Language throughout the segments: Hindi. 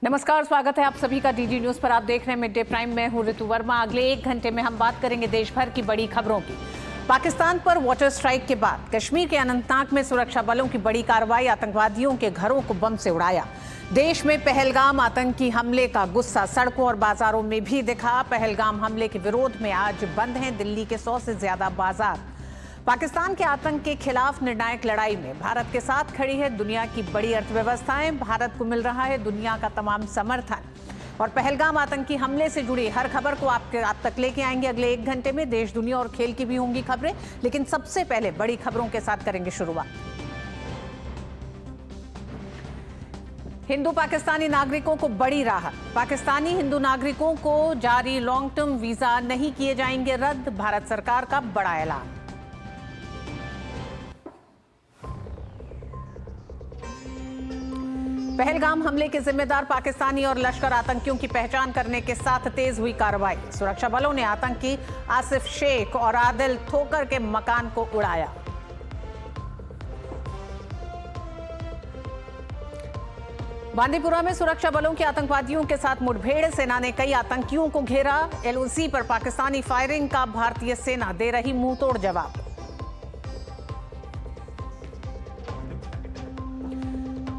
नमस्कार, स्वागत है आप सभी का डीडी न्यूज पर। आप देख रहे हैं मिड डे प्राइम। मैं हूं ऋतु वर्मा। अगले 1 घंटे में हम बात करेंगे देश भर की बड़ी खबरों की। पाकिस्तान पर वाटर स्ट्राइक के बाद कश्मीर के अनंतनाग में सुरक्षा बलों की बड़ी कार्रवाई, आतंकवादियों के घरों को बम से उड़ाया। देश में पहलगाम आतंकी हमले का गुस्सा सड़कों और बाजारों में भी दिखा। पहलगाम हमले के विरोध में आज बंद हैं दिल्ली के 100 से ज्यादा बाजार। पाकिस्तान के आतंक के खिलाफ निर्णायक लड़ाई में भारत के साथ खड़ी है दुनिया की बड़ी अर्थव्यवस्थाएं। भारत को मिल रहा है दुनिया का तमाम समर्थन। और पहलगाम आतंकी हमले से जुड़ी हर खबर को आप तक लेके आएंगे अगले 1 घंटे में। देश, दुनिया और खेल की भी होंगी खबरें, लेकिन सबसे पहले बड़ी खबरों के साथ करेंगे शुरुआत। हिंदू पाकिस्तानी नागरिकों को बड़ी राहत। पाकिस्तानी हिंदू नागरिकों को जारी लॉन्ग टर्म वीजा नहीं किए जाएंगे रद्द, भारत सरकार का बड़ा ऐलान। पहलगाम हमले के जिम्मेदार पाकिस्तानी और लश्कर आतंकियों की पहचान करने के साथ तेज हुई कार्रवाई। सुरक्षा बलों ने आतंकी आसिफ शेख और आदिल ठोकर के मकान को उड़ाया। बांदीपुरा में सुरक्षा बलों की आतंकवादियों के साथ मुठभेड़, सेना ने कई आतंकियों को घेरा। एलओसी पर पाकिस्तानी फायरिंग का भारतीय सेना दे रही मुंहतोड़ जवाब।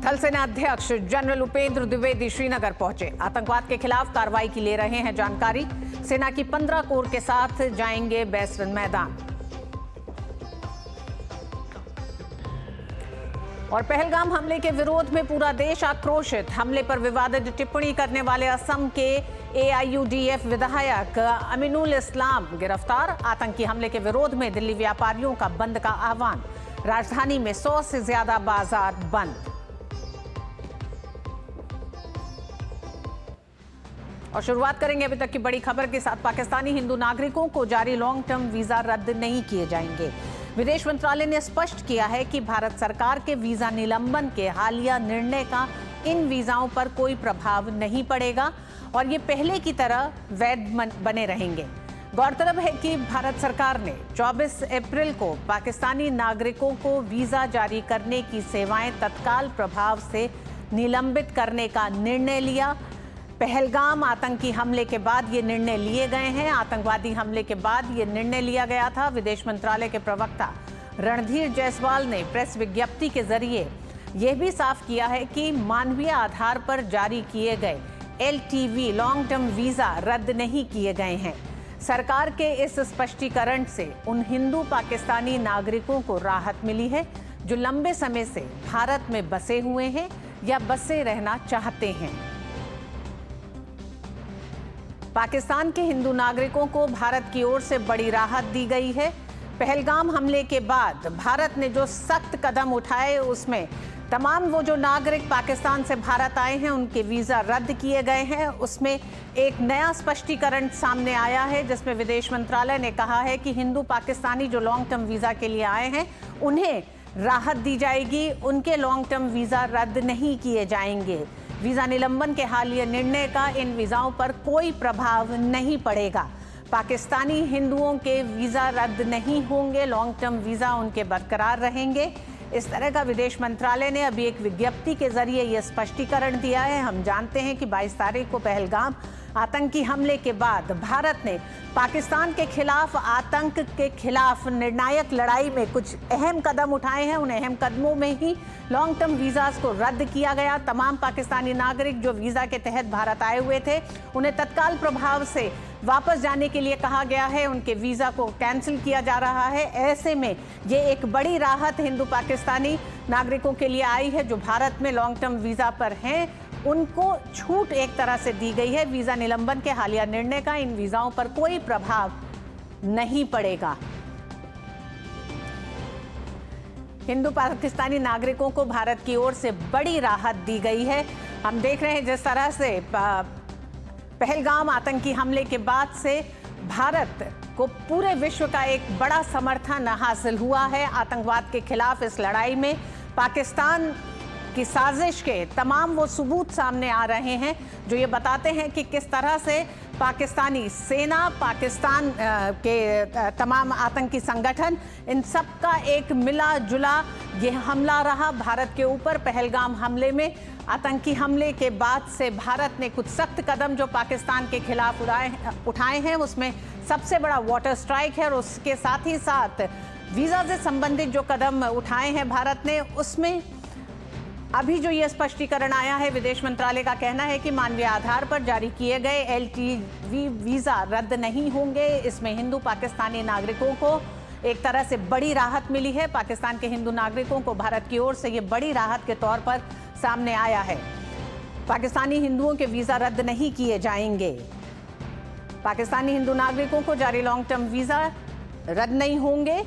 थल सेना अध्यक्ष जनरल उपेंद्र द्विवेदी श्रीनगर पहुंचे। आतंकवाद के खिलाफ कार्रवाई की ले रहे हैं जानकारी। सेना की 15 कोर के साथ जाएंगे बैसरन मैदान। और पहलगाम हमले के विरोध में पूरा देश आक्रोशित। हमले पर विवादित टिप्पणी करने वाले असम के एआईयूडीएफ विधायक अमीनुल इस्लाम गिरफ्तार। आतंकी हमले के विरोध में दिल्ली व्यापारियों का बंद का आह्वान। राजधानी में 100 से ज्यादा बाजार बंद। और शुरुआत करेंगे अभी तक की बड़ी खबर के साथ। पाकिस्तानी हिंदू नागरिकों को जारी लॉन्ग टर्म वीजा रद्द नहीं किए जाएंगे। विदेश मंत्रालय ने स्पष्ट किया है कि भारत सरकार के वीजा निलंबन के हालिया निर्णय का इन वीजाओं पर कोई प्रभाव नहीं पड़ेगा और ये पहले की तरह वैध बने रहेंगे। गौरतलब है कि भारत सरकार ने 24 अप्रैल को पाकिस्तानी नागरिकों को वीजा जारी करने की सेवाएं तत्काल प्रभाव से निलंबित करने का निर्णय लिया। पहलगाम आतंकी हमले के बाद ये निर्णय लिए गए हैं। आतंकवादी हमले के बाद ये निर्णय लिया गया था। विदेश मंत्रालय के प्रवक्ता रणधीर जायसवाल ने प्रेस विज्ञप्ति के जरिए यह भी साफ किया है कि मानवीय आधार पर जारी किए गए एलटीवी लॉन्ग टर्म वीजा रद्द नहीं किए गए हैं। सरकार के इस स्पष्टीकरण से उन हिंदू पाकिस्तानी नागरिकों को राहत मिली है जो लंबे समय से भारत में बसे हुए हैं या बसे रहना चाहते हैं। पाकिस्तान के हिंदू नागरिकों को भारत की ओर से बड़ी राहत दी गई है। पहलगाम हमले के बाद भारत ने जो सख्त कदम उठाए उसमें तमाम वो जो नागरिक पाकिस्तान से भारत आए हैं उनके वीजा रद्द किए गए हैं। उसमें एक नया स्पष्टीकरण सामने आया है जिसमें विदेश मंत्रालय ने कहा है कि हिंदू पाकिस्तानी जो लॉन्ग टर्म वीजा के लिए आए हैं उन्हें राहत दी जाएगी, उनके लॉन्ग टर्म वीजा रद्द नहीं किए जाएंगे। वीजा निलंबन के हालिया निर्णय का इन वीजाओं पर कोई प्रभाव नहीं पड़ेगा। पाकिस्तानी हिंदुओं के वीजा रद्द नहीं होंगे, लॉन्ग टर्म वीजा उनके बरकरार रहेंगे। इस तरह का विदेश मंत्रालय ने अभी एक विज्ञप्ति के जरिए यह स्पष्टीकरण दिया है। हम जानते हैं कि 22 तारीख को पहलगाम आतंकी हमले के बाद भारत ने पाकिस्तान के खिलाफ आतंक के खिलाफ निर्णायक लड़ाई में कुछ अहम कदम उठाए हैं। उन अहम कदमों में ही लॉन्ग टर्म वीज़ास को रद्द किया गया। तमाम पाकिस्तानी नागरिक जो वीज़ा के तहत भारत आए हुए थे उन्हें तत्काल प्रभाव से वापस जाने के लिए कहा गया है। उनके वीज़ा को कैंसिल किया जा रहा है। ऐसे में ये एक बड़ी राहत हिंदू पाकिस्तानी नागरिकों के लिए आई है जो भारत में लॉन्ग टर्म वीज़ा पर हैं। उनको छूट एक तरह से दी गई है। वीज़ा निलंबन के हालिया निर्णय का इन वीज़ाओं पर कोई प्रभाव नहीं पड़ेगा। हिंदू पाकिस्तानी नागरिकों को भारत की ओर से बड़ी राहत दी गई है। हम देख रहे हैं जिस तरह से पहलगाम आतंकी हमले के बाद से भारत को पूरे विश्व का एक बड़ा समर्थन हासिल हुआ है आतंकवाद के खिलाफ इस लड़ाई में। पाकिस्तान की साजिश के तमाम वो सबूत सामने आ रहे हैं जो ये बताते हैं कि किस तरह से पाकिस्तानी सेना, पाकिस्तान के तमाम आतंकी संगठन, इन सब का एक मिला जुला ये हमला रहा भारत के ऊपर। पहलगाम हमले में, आतंकी हमले के बाद से भारत ने कुछ सख्त कदम जो पाकिस्तान के खिलाफ उठाए हैं, उसमें सबसे बड़ा वाटर स्ट्राइक है और उसके साथ ही साथ वीज़ा से संबंधित जो कदम उठाए हैं भारत ने, उसमें अभी जो ये स्पष्टीकरण आया है, विदेश मंत्रालय का कहना है कि मानवीय आधार पर जारी किए गए LTV वीज़ा रद्द नहीं होंगे। इसमें हिंदू पाकिस्तानी नागरिकों को एक तरह से बड़ी राहत मिली है। पाकिस्तान के हिंदू नागरिकों को भारत की ओर से ये बड़ी राहत के तौर पर सामने आया है। पाकिस्तानी हिंदुओं के वीज़ा रद्द नहीं किए जाएंगे। पाकिस्तानी हिंदू नागरिकों को जारी लॉन्ग टर्म वीज़ा रद्द नहीं होंगे।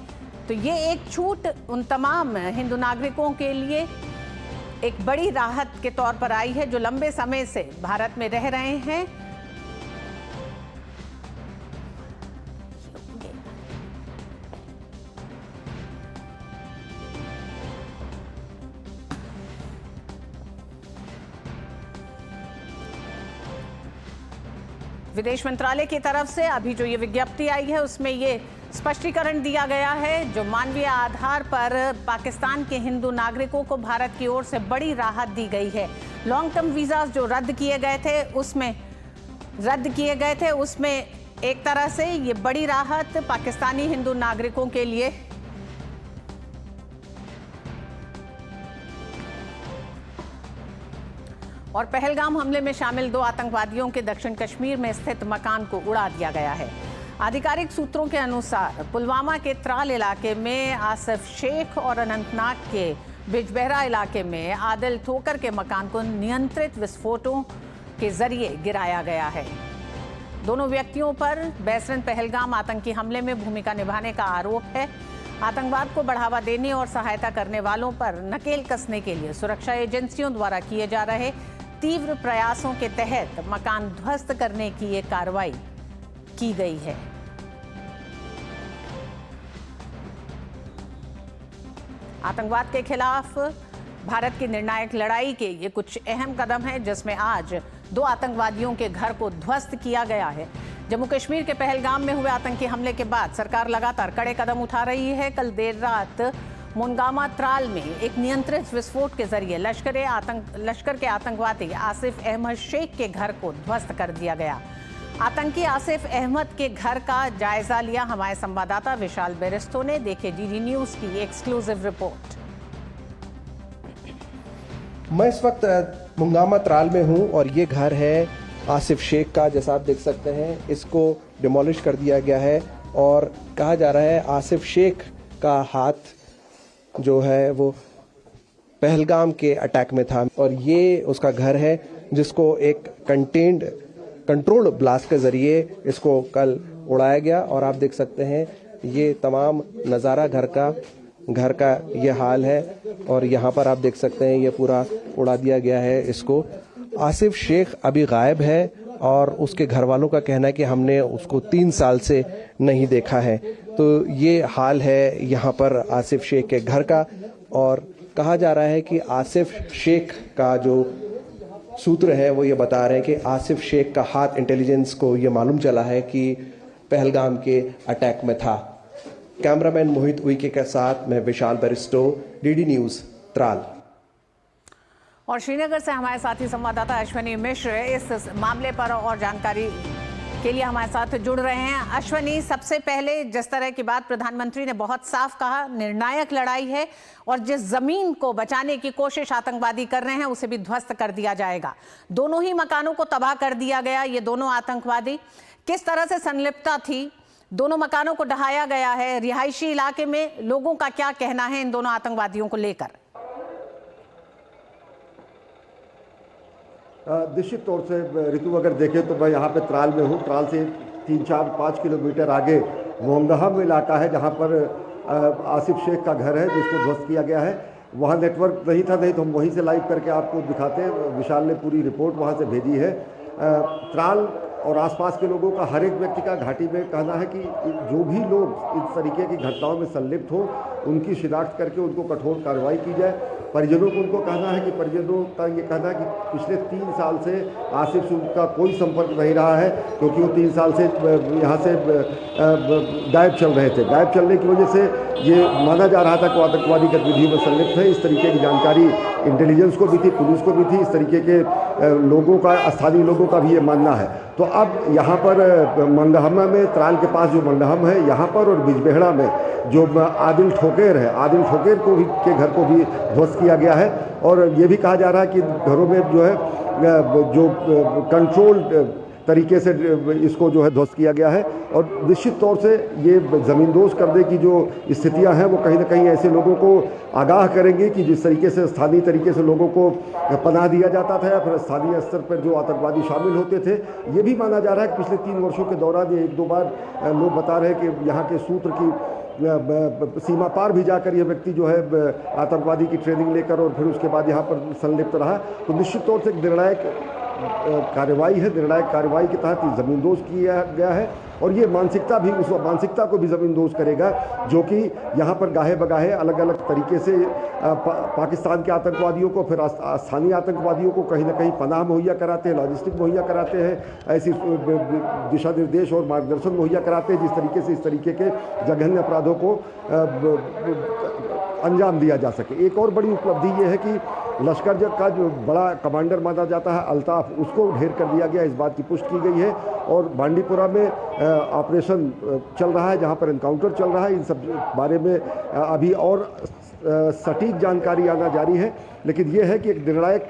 तो ये एक छूट उन तमाम हिंदू नागरिकों के लिए एक बड़ी राहत के तौर पर आई है जो लंबे समय से भारत में रह रहे हैं। विदेश मंत्रालय की तरफ से अभी जो ये विज्ञप्ति आई है उसमें ये स्पष्टीकरण दिया गया है जो मानवीय आधार पर पाकिस्तान के हिंदू नागरिकों को भारत की ओर से बड़ी राहत दी गई है। लॉन्ग टर्म वीज़ा जो रद्द किए गए थे उसमें एक तरह से ये बड़ी राहत पाकिस्तानी हिंदू नागरिकों के लिए। और पहलगाम हमले में शामिल 2 आतंकवादियों के दक्षिण कश्मीर में स्थित मकान को उड़ा दिया गया है। आधिकारिक सूत्रों के अनुसार पुलवामा के त्राल इलाके में आसिफ शेख और अनंतनाग के बिजबहरा इलाके में आदिल ठोकर के मकान को नियंत्रित विस्फोटों के जरिए गिराया गया है। दोनों व्यक्तियों पर बैसरन पहलगाम आतंकी हमले में भूमिका निभाने का आरोप है। आतंकवाद को बढ़ावा देने और सहायता करने वालों पर नकेल कसने के लिए सुरक्षा एजेंसियों द्वारा किए जा रहे तीव्र प्रयासों के तहत मकान ध्वस्त करने की ये कार्रवाई की गई है। आतंकवाद के खिलाफ भारत की निर्णायक लड़ाई के ये कुछ अहम कदम हैं जिसमें आज 2 आतंकवादियों के घर को ध्वस्त किया गया है। जम्मू कश्मीर के पहलगाम में हुए आतंकी हमले के बाद सरकार लगातार कड़े कदम उठा रही है। कल देर रात मुनगामा त्राल में एक नियंत्रित विस्फोट के जरिए लश्कर के आतंकवादी आसिफ अहमद शेख के घर को ध्वस्त कर दिया गया। आतंकी आसिफ अहमद के घर का जायजा लिया हमारे संवाददाता विशाल बेरिस्टो ने। देखे डीडी न्यूज की एक्सक्लूसिव रिपोर्ट। मैं इस वक्त मुंगामा त्राल में हूं और ये घर है आसिफ शेख का। जैसा आप देख सकते हैं इसको डिमोलिश कर दिया गया है और कहा जा रहा है आसिफ शेख का हाथ जो है वो पहलगाम के अटैक में था और ये उसका घर है जिसको एक कंट्रोल्ड ब्लास्ट के जरिए इसको कल उड़ाया गया। और आप देख सकते हैं ये तमाम नज़ारा घर का ये हाल है और यहाँ पर आप देख सकते हैं ये पूरा उड़ा दिया गया है इसको। आसिफ शेख अभी गायब है और उसके घर वालों का कहना है कि हमने उसको 3 साल से नहीं देखा है। तो ये हाल है यहाँ पर आसिफ शेख के घर का और कहा जा रहा है कि आसिफ शेख का जो सूत्र है वो ये बता रहे हैं कि आसिफ शेख का हाथ इंटेलिजेंस को ये मालूम चला है कि पहलगाम के अटैक में था। कैमरामैन मोहित उइके के साथ मैं विशाल बेरिस्टो, डीडी न्यूज त्राल। और श्रीनगर से हमारे साथी संवाददाता अश्वनी मिश्र इस मामले पर और जानकारी के लिए हमारे साथ जुड़ रहे हैं। अश्वनी, सबसे पहले जिस तरह की बात प्रधानमंत्री ने बहुत साफ कहा, निर्णायक लड़ाई है और जिस जमीन को बचाने की कोशिश आतंकवादी कर रहे हैं उसे भी ध्वस्त कर दिया जाएगा। दोनों ही मकानों को तबाह कर दिया गया। ये दोनों आतंकवादी किस तरह से संलिप्तता थी, दोनों मकानों को ढहाया गया है। रिहायशी इलाके में लोगों का क्या कहना है इन दोनों आतंकवादियों को लेकर? निश्चित तौर से ऋतु अगर देखें तो मैं यहाँ पे त्राल में हूँ। त्राल से 3-4-5 किलोमीटर आगे मोंगहम इलाका है जहाँ पर आसिफ शेख का घर है जिसको ध्वस्त किया गया है। वहाँ नेटवर्क नहीं था, नहीं तो हम वहीं से लाइव करके आपको दिखाते हैं। विशाल ने पूरी रिपोर्ट वहाँ से भेजी है। त्राल और आसपास के लोगों का, हर एक व्यक्ति का घाटी में कहना है कि जो भी लोग इस तरीके की घटनाओं में संलिप्त हो उनकी शिनाख्त करके उनको कठोर कार्रवाई की जाए। परिजनों को उनको कहना है कि परिजनों का ये कहना है कि पिछले 3 साल से आसिफ से उनका कोई संपर्क नहीं रहा है, क्योंकि वो 3 साल से यहाँ से गायब चल रहे थे। गायब चलने की वजह से ये माना जा रहा था कि वो आतंकवादी गतिविधियों में संलिप्त है। इस तरीके की जानकारी इंटेलिजेंस को भी थी, पुलिस को भी थी। इस तरीके के लोगों का, स्थानीय लोगों का भी ये मानना है। तो अब यहाँ पर मंडहमा में, त्राल के पास जो मंडहम है यहाँ पर, और बिजबेहड़ा में जो आदिल ठोकेर है, आदिल ठोकेर को भी के घर को भी ध्वस्त किया गया है। और ये भी कहा जा रहा है कि घरों में जो है जो कंट्रोल्ड तरीके से इसको जो है ध्वस्त किया गया है। और निश्चित तौर से ये ज़मींदोज़ करने की जो स्थितियां हैं वो कहीं ना कहीं ऐसे लोगों को आगाह करेंगी कि जिस तरीके से स्थानीय तरीके से लोगों को पनाह दिया जाता था या फिर स्थानीय स्तर पर जो आतंकवादी शामिल होते थे। ये भी माना जा रहा है कि पिछले 3 वर्षों के दौरान ये 1-2 बार लोग बता रहे हैं कि यहाँ के सूत्र की सीमा पार भी जाकर ये व्यक्ति जो है आतंकवादी की ट्रेनिंग लेकर और फिर उसके बाद यहाँ पर संलिप्त रहा। तो निश्चित तौर से एक निर्णायक कार्रवाई है। निर्णायक कार्रवाई के तहत ज़मींदोज़ किया गया है और ये मानसिकता भी, उस मानसिकता को भी ज़मींदोज़ करेगा जो कि यहाँ पर गाहे बगाहे अलग अलग तरीके से पाकिस्तान के आतंकवादियों को, फिर स्थानीय आतंकवादियों को कहीं ना कहीं पनाह मुहैया कराते हैं, लॉजिस्टिक मुहैया कराते हैं, ऐसी दिशा निर्देश और मार्गदर्शन मुहैया कराते हैं जिस तरीके से इस तरीके के जघन्य अपराधों को अंजाम दिया जा सके। एक और बड़ी उपलब्धि ये है कि लश्कर का जो बड़ा कमांडर माना जाता है अल्ताफ, उसको ढेर कर दिया गया, इस बात की पुष्टि की गई है। और बांडीपुरा में ऑपरेशन चल रहा है जहां पर एनकाउंटर चल रहा है। इन सब बारे में अभी और सटीक जानकारी आना जारी है, लेकिन यह है कि एक निर्णायक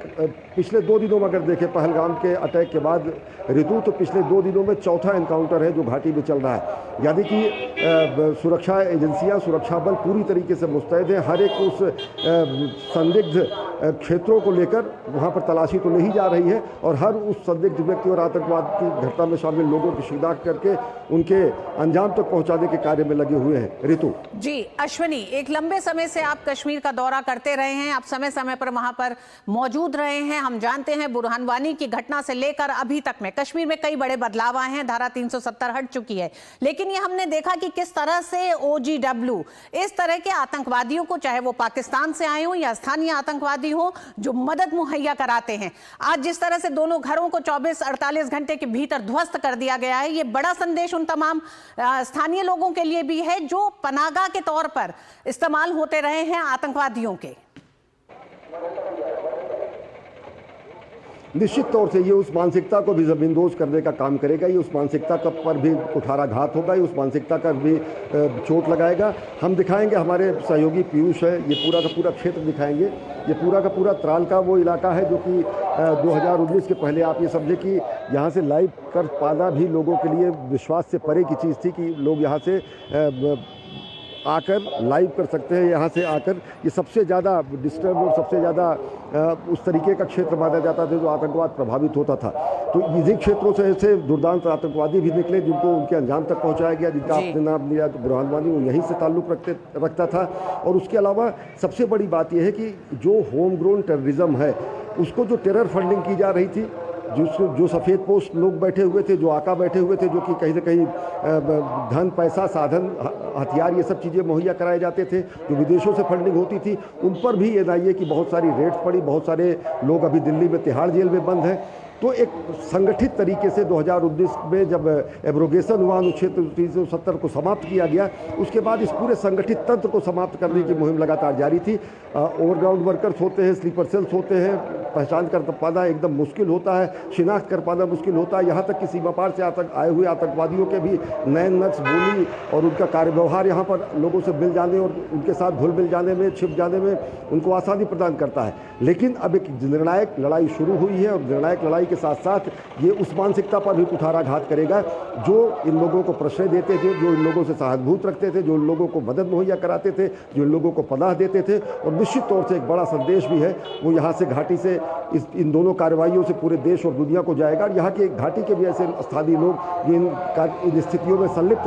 पिछले 2 दिनों में अगर देखें पहलगाम के अटैक के बाद ऋतु, तो पिछले 2 दिनों में चौथा एनकाउंटर है जो घाटी में चल रहा है। यानी कि सुरक्षा एजेंसियां, सुरक्षा बल पूरी तरीके से मुस्तैद हैं। हर एक उस संदिग्ध क्षेत्रों को लेकर वहां पर तलाशी तो नहीं जा रही है और हर उस संदिग्ध व्यक्ति और आतंकवाद की घटना में शामिल लोगों की शिनाख्त करके उनके अंजाम तक पहुंचाने के कार्य में लगे हुए हैं। ऋतु जी, अश्विनी, एक लंबे समय से आप कश्मीर का दौरा करते रहे हैं, आप समय समय पर वहां पर मौजूद रहे हैं। हम जानते हैं बुरहान वानी की घटना से लेकर अभी तक में कश्मीर में कई बड़े बदलाव आए हैं, धारा 370 हट चुकी है, लेकिन ये हमने देखा कि किस तरह से OGW इस तरह के आतंकवादियों को, चाहे वो पाकिस्तान से आए हों या स्थानीय आतंकवादी हो, जो मदद मुहैया कराते हैं। आज जिस तरह से दोनों घरों को 24-48 घंटे के भीतर ध्वस्त कर दिया गया है, ये बड़ा संदेश उन तमाम स्थानीय लोगों के लिए भी है जो पनाहगाह के तौर पर इस्तेमाल होते रहे हैं आतंकवादियों के। निश्चित तौर से ये उस मानसिकता को भी ज़मींदोज़ करने का काम करेगा। ये उस मानसिकता का पर भी कुठाराघात होगा, ये उस मानसिकता का भी चोट लगाएगा। हम दिखाएंगे, हमारे सहयोगी पीयूष है, ये पूरा का पूरा क्षेत्र दिखाएंगे। ये पूरा का पूरा त्राल का वो इलाका है जो कि 2019 के पहले आप ये समझे कि यहाँ से लाइव कर पाना भी लोगों के लिए विश्वास से परे की चीज़ थी कि लोग यहाँ से आकर लाइव कर सकते हैं। यहाँ से आकर ये सबसे ज़्यादा डिस्टर्ब और सबसे ज़्यादा उस तरीके का क्षेत्र माना जाता था जो आतंकवाद प्रभावित होता था। तो इन्हीं क्षेत्रों से ऐसे दुर्दांत आतंकवादी भी निकले जिनको उनके अंजाम तक पहुँचाया गया, जिनका आपने नाम लिया बुरहान वानी, वो यहीं से ताल्लुक़ रखता था। और उसके अलावा सबसे बड़ी बात यह है कि जो होम ग्रोन टेररिज्म है उसको जो टेरर फंडिंग की जा रही थी, जो सफ़ेद पोस्ट लोग बैठे हुए थे, जो आका बैठे हुए थे, जो कि कहीं ना कहीं धन, पैसा, साधन, हथियार, ये सब चीज़ें मुहैया कराए जाते थे, जो विदेशों से फंडिंग होती थी, उन पर भी NIA की बहुत सारी रेड्स पड़ी। बहुत सारे लोग अभी दिल्ली में तिहाड़ जेल में बंद हैं। तो एक संगठित तरीके से 2019 में जब एब्रोगेशन हुआ, अनुच्छेद 370 को समाप्त किया गया, उसके बाद इस पूरे संगठित तंत्र को समाप्त करने की मुहिम लगातार जारी थी। ओवरग्राउंड वर्कर्स होते हैं, स्लीपर सेल्स होते हैं, पहचान कर पाना एकदम मुश्किल होता है, शिनाख्त कर पाना मुश्किल होता है। यहाँ तक कि सीमा पार से आए हुए आतंकवादियों के भी नैन नक्श, बोली और उनका कार्य व्यवहार यहाँ पर लोगों से मिल जाने और उनके साथ घुल मिल जाने में, छिप जाने में उनको आसानी प्रदान करता है। लेकिन अब एक निर्णायक लड़ाई शुरू हुई है और निर्णायक लड़ाई के साथ साथ ये उस मानसिकता पर भी कुठाराघात करेगा जो इन लोगों को प्रश्रय देते थे, जो इन लोगों से सहानुभूत रखते थे, जो इन लोगों को मदद मुहैया कराते थे, जो इन लोगों को पनाह देते थे। और निश्चित तौर से एक बड़ा संदेश भी है, वो यहाँ से घाटी से इन दोनों कार्रवाइयों से पूरे देश और दुनिया को जाएगा। यहाँ के घाटी के भी ऐसे स्थानीय लोग जो इन स्थितियों में संलिप्त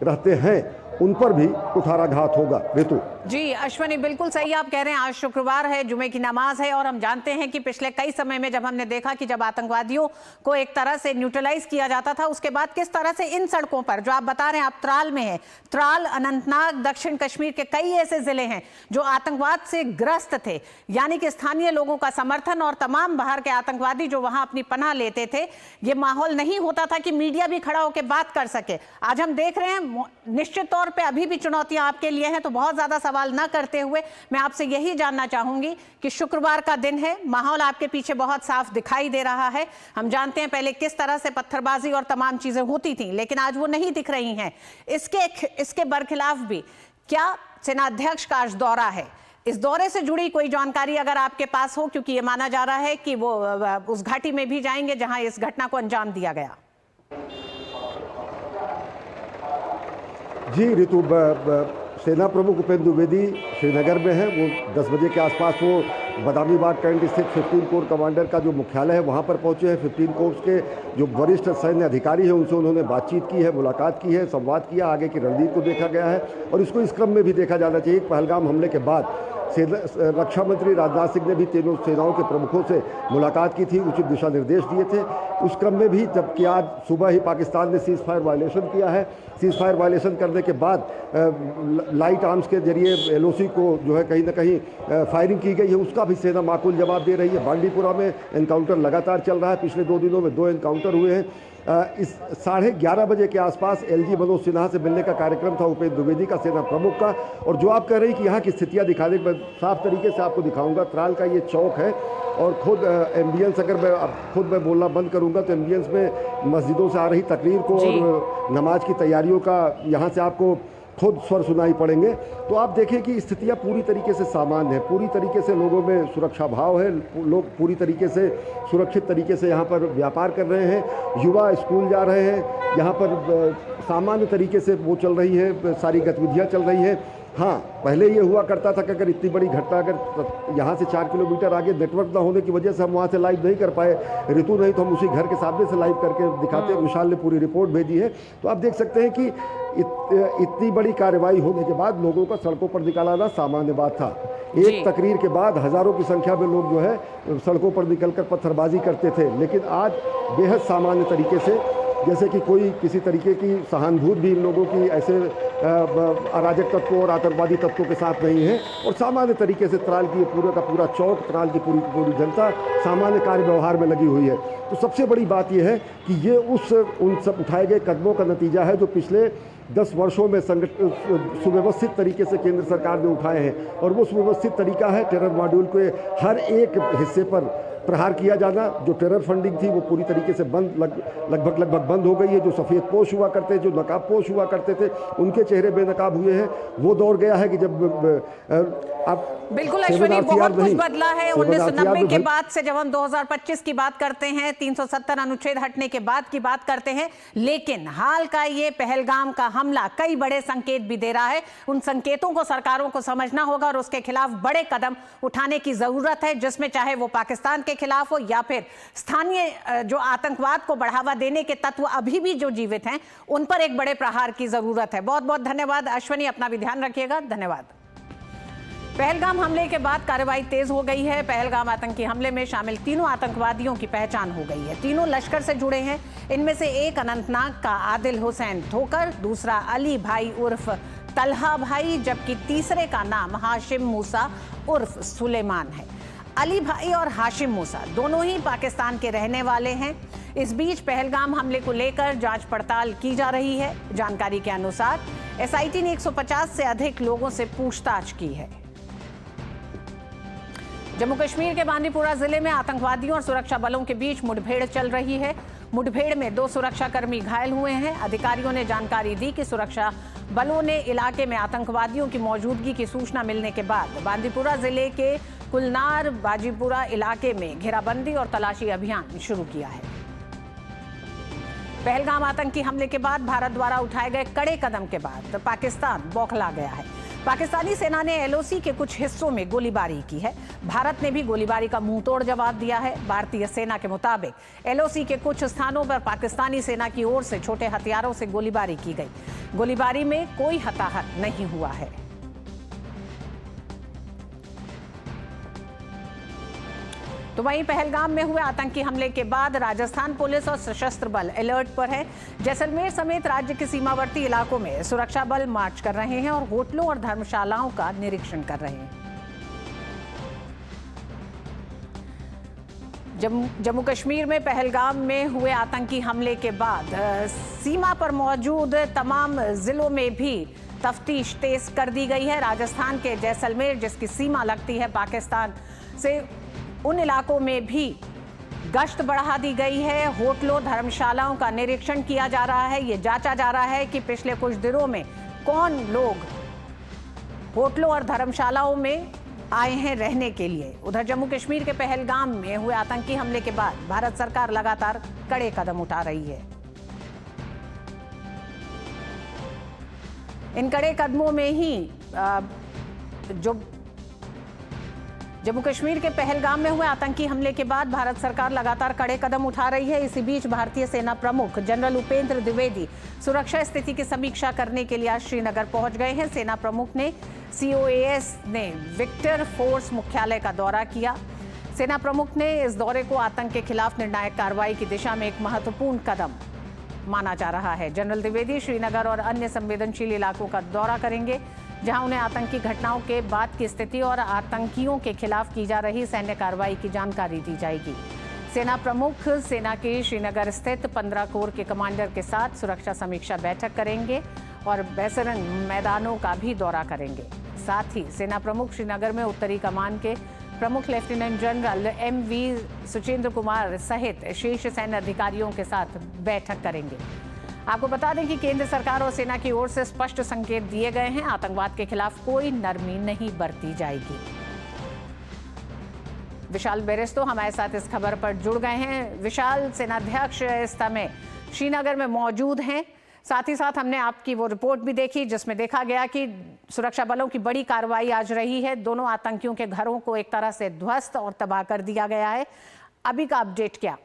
रहते हैं, उन पर भी कुठाराघात होगा। ऋतु जी अश्वनी, बिल्कुल सही आप कह रहे हैं। आज शुक्रवार है, जुमे की नमाज है, और हम जानते हैं कि पिछले कई समय में जब हमने देखा कि जब आतंकवादियों को एक तरह से न्यूट्रलाइज किया जाता था, उसके बाद किस तरह से इन सड़कों पर, जो आप बता रहे हैं, आप त्राल में हैं, त्राल, अनंतनाग, दक्षिण कश्मीर के कई ऐसे जिले हैं जो आतंकवाद से ग्रस्त थे, यानी कि स्थानीय लोगों का समर्थन और तमाम बाहर के आतंकवादी जो वहां अपनी पनाह लेते थे, ये माहौल नहीं होता था कि मीडिया भी खड़ा होकर बात कर सके। आज हम देख रहे हैं, निश्चित तौर पे अभी भी चुनौतियां आपके लिए हैं, तो बहुत ज्यादा सवाल ना करते हुए मैं आपसे यही जानना चाहूंगी कि शुक्रवार का दिन है, माहौल आपके पीछे बहुत साफ दिखाई दे रहा है। हम जानते हैं पहले किस तरह से पत्थरबाजी और तमाम चीजें होती थी, लेकिन आज वो नहीं दिख रही हैं। इसके बरखिलाफ भी क्या सेनाध्यक्ष का आज दौरा है, इस दौरे से जुड़ी कोई जानकारी अगर आपके पास हो, क्योंकि ये माना जा रहा है कि वो उस घाटी में भी जाएंगे जहां इस घटना को अंजाम दिया गया। जी ऋतु, सेना प्रमुख उपेंद्र द्विवेदी श्रीनगर में है। वो 10 बजे के आसपास वो बदामी बाग कैंट स्थित 15 कोर कमांडर का जो मुख्यालय है वहाँ पर पहुँचे हैं। 15 कोर्स के जो वरिष्ठ सैन्य अधिकारी हैं उनसे उन्होंने बातचीत की है, मुलाकात की है, संवाद किया, आगे की रणनीति को देखा गया है और इसको इस क्रम में भी देखा जाना चाहिए। पहलगाम हमले के बाद रक्षा मंत्री राजनाथ सिंह ने भी तीनों सेनाओं के प्रमुखों से मुलाकात की थी, उचित दिशा निर्देश दिए थे। उस क्रम में भी जबकि आज सुबह ही पाकिस्तान ने सीज फायर वायलेशन किया है, सीज फायर वायलेशन करने के बाद लाइट आर्म्स के जरिए LOC को जो है कहीं ना कहीं फायरिंग की गई है, उसका भी सेना माकूल जवाब दे रही है। बांडीपुरा में एनकाउंटर लगातार चल रहा है, पिछले 2 दिनों में 2 एनकाउंटर हुए हैं। इस 11:30 बजे के आसपास LG मनोज सिन्हा से मिलने का कार्यक्रम था उपेंद्र द्विवेदी का, सेना प्रमुख का। और जो आप कह रहे हैं कि यहाँ की स्थितियाँ दिखाने में साफ तरीके से आपको दिखाऊंगा, त्राल का ये चौक है और खुद एम्बियंस, अगर मैं बोलना बंद करूंगा तो एम्बियंस में मस्जिदों से आ रही तकरीर को और नमाज की तैयारियों का यहाँ से आपको खुद स्वर सुनाई पड़ेंगे। तो आप देखें कि स्थितियाँ पूरी तरीके से सामान्य है, पूरी तरीके से लोगों में सुरक्षा भाव है, लोग पूरी तरीके से सुरक्षित तरीके से यहाँ पर व्यापार कर रहे हैं, युवा स्कूल जा रहे हैं, यहाँ पर सामान्य तरीके से वो चल रही है, सारी गतिविधियाँ चल रही हैं। हाँ, पहले ये हुआ करता था कि अगर इतनी बड़ी घटना अगर यहाँ से 4 किलोमीटर आगे नेटवर्क ना होने की वजह से हम वहाँ से लाइव नहीं कर पाए ऋतु, नहीं तो हम उसी घर के सामने से लाइव करके दिखाते हैं। विशाल ने पूरी रिपोर्ट भेजी है, तो आप देख सकते हैं कि इतनी बड़ी कार्रवाई होने के बाद लोगों का सड़कों पर निकालना सामान्य बात था। एक तकरीर के बाद हजारों की संख्या में लोग जो है सड़कों पर निकलकर पत्थरबाजी करते थे, लेकिन आज बेहद सामान्य तरीके से, जैसे कि कोई किसी तरीके की सहानुभूति भी इन लोगों की ऐसे अराजक तत्वों और आतंकवादी तत्वों के साथ नहीं है और सामान्य तरीके से त्राल की पूरा का पूरा चौक, त्राल की पूरी जनता सामान्य कार्य व्यवहार में लगी हुई है। तो सबसे बड़ी बात यह है कि ये उन सब उठाए गए कदमों का नतीजा है जो पिछले 10 वर्षों में सुव्यवस्थित तरीके से केंद्र सरकार ने उठाए हैं। और वो सुव्यवस्थित तरीका है टेरर मॉड्यूल के हर एक हिस्से पर प्रहार किया जाना। जो टेरर फंडिंग थी वो पूरी तरीके से लगभग बंद हो गई है। जो सफ़ेद पोश हुआ करते, जो नकाब पोश हुआ करते थे, उनके चेहरे बेनकाब हुए हैं। वो दौर गया है कि जब आप बिल्कुल अश्वनी, बहुत कुछ बदला है 1990 के बाद से। जब हम 2025 की बात करते हैं, 370 अनुच्छेद हटने के बाद की बात करते हैं, लेकिन हाल का ये पहलगाम का हमला कई बड़े संकेत भी दे रहा है। उन संकेतों को सरकारों को समझना होगा और उसके खिलाफ बड़े कदम उठाने की जरूरत है, जिसमें चाहे वो पाकिस्तान के खिलाफ हो या फिर स्थानीय जो आतंकवाद को बढ़ावा देने के तत्व अभी भी जो जीवित हैं, उन पर एक बड़े प्रहार की जरूरत है। बहुत बहुत धन्यवाद अश्वनी, अपना भी ध्यान रखिएगा। धन्यवाद। पहलगाम हमले के बाद कार्रवाई तेज हो गई है। पहलगाम आतंकी हमले में शामिल तीनों आतंकवादियों की पहचान हो गई है। तीनों लश्कर से जुड़े हैं। इनमें से एक अनंतनाग का आदिल हुसैन ठोकर, दूसरा अली भाई उर्फ तलहा भाई, जबकि तीसरे का नाम हाशिम मूसा उर्फ सुलेमान है। अली भाई और हाशिम मूसा दोनों ही पाकिस्तान के रहने वाले हैं। इस बीच पहलगाम हमले को लेकर जांच पड़ताल की जा रही है। जानकारी के अनुसार SIT ने 150 से अधिक लोगों से पूछताछ की है। जम्मू कश्मीर के बांदीपुरा जिले में आतंकवादियों और सुरक्षा बलों के बीच मुठभेड़ चल रही है। मुठभेड़ में 2 सुरक्षाकर्मी घायल हुए हैं। अधिकारियों ने जानकारी दी कि सुरक्षा बलों ने इलाके में आतंकवादियों की मौजूदगी की सूचना मिलने के बाद बांदीपुरा जिले के कुलनार बाजीपुरा इलाके में घेराबंदी और तलाशी अभियान शुरू किया है। पहलगाम आतंकी हमले के बाद भारत द्वारा उठाए गए कड़े कदम के बाद पाकिस्तान बौखला गया है। पाकिस्तानी सेना ने एलओसी के कुछ हिस्सों में गोलीबारी की है। भारत ने भी गोलीबारी का मुंहतोड़ जवाब दिया है। भारतीय सेना के मुताबिक एलओसी के कुछ स्थानों पर पाकिस्तानी सेना की ओर से छोटे हथियारों से गोलीबारी की गई। गोलीबारी में कोई हताहत नहीं हुआ है। तो वहीं पहलगाम में हुए आतंकी हमले के बाद राजस्थान पुलिस और सशस्त्र बल अलर्ट पर है। जैसलमेर समेत राज्य के सीमावर्ती इलाकों में सुरक्षा बल मार्च कर रहे हैं और होटलों और धर्मशालाओं का निरीक्षण कर रहे हैं। जम्मू कश्मीर में पहलगाम में हुए आतंकी हमले के बाद सीमा पर मौजूद तमाम जिलों में भी तफ्तीश तेज कर दी गई है। राजस्थान के जैसलमेर, जिसकी सीमा लगती है पाकिस्तान से, उन इलाकों में भी गश्त बढ़ा दी गई है। होटलों, धर्मशालाओं का निरीक्षण किया जा रहा है। ये जांचा जा रहा है कि पिछले कुछ दिनों में कौन लोग होटलों और धर्मशालाओं में आए हैं रहने के लिए। उधर जम्मू कश्मीर के पहलगाम में हुए आतंकी हमले के बाद भारत सरकार लगातार कड़े कदम उठा रही है। इन कड़े कदमों में ही जो जम्मू कश्मीर के पहलगाम में हुए आतंकी हमले के बाद भारत सरकार लगातार कड़े कदम उठा रही है। इसी बीच भारतीय सेना प्रमुख जनरल उपेंद्र द्विवेदी सुरक्षा स्थिति की समीक्षा करने के लिए आज श्रीनगर पहुंच गए हैं। सेना प्रमुख ने COAS ने विक्टर फोर्स मुख्यालय का दौरा किया। सेना प्रमुख ने इस दौरे को आतंक के खिलाफ निर्णायक कार्रवाई की दिशा में एक महत्वपूर्ण कदम माना जा रहा है। जनरल द्विवेदी श्रीनगर और अन्य संवेदनशील इलाकों का दौरा करेंगे, जहां उन्हें आतंकी घटनाओं के बाद की स्थिति और आतंकियों के खिलाफ की जा रही सैन्य कार्रवाई की जानकारी दी जाएगी। सेना प्रमुख सेना के श्रीनगर स्थित 15 कोर के कमांडर के साथ सुरक्षा समीक्षा बैठक करेंगे और बैसरन मैदानों का भी दौरा करेंगे। साथ ही सेना प्रमुख श्रीनगर में उत्तरी कमान के प्रमुख lieutenant general MV Suchindra Kumar सहित शीर्ष सैन्य अधिकारियों के साथ बैठक करेंगे। आपको बता दें कि केंद्र सरकार और सेना की ओर से स्पष्ट संकेत दिए गए हैं, आतंकवाद के खिलाफ कोई नरमी नहीं बरती जाएगी। विशाल बेरिस्टो हमारे साथ इस खबर पर जुड़ गए हैं। विशाल, सेनाध्यक्ष इस समय श्रीनगर में मौजूद हैं। साथ ही साथ हमने आपकी वो रिपोर्ट भी देखी जिसमें देखा गया कि सुरक्षा बलों की बड़ी कार्रवाई आज रही है। दोनों आतंकियों के घरों को एक तरह से ध्वस्त और तबाह कर दिया गया है। अभी का अपडेट क्या?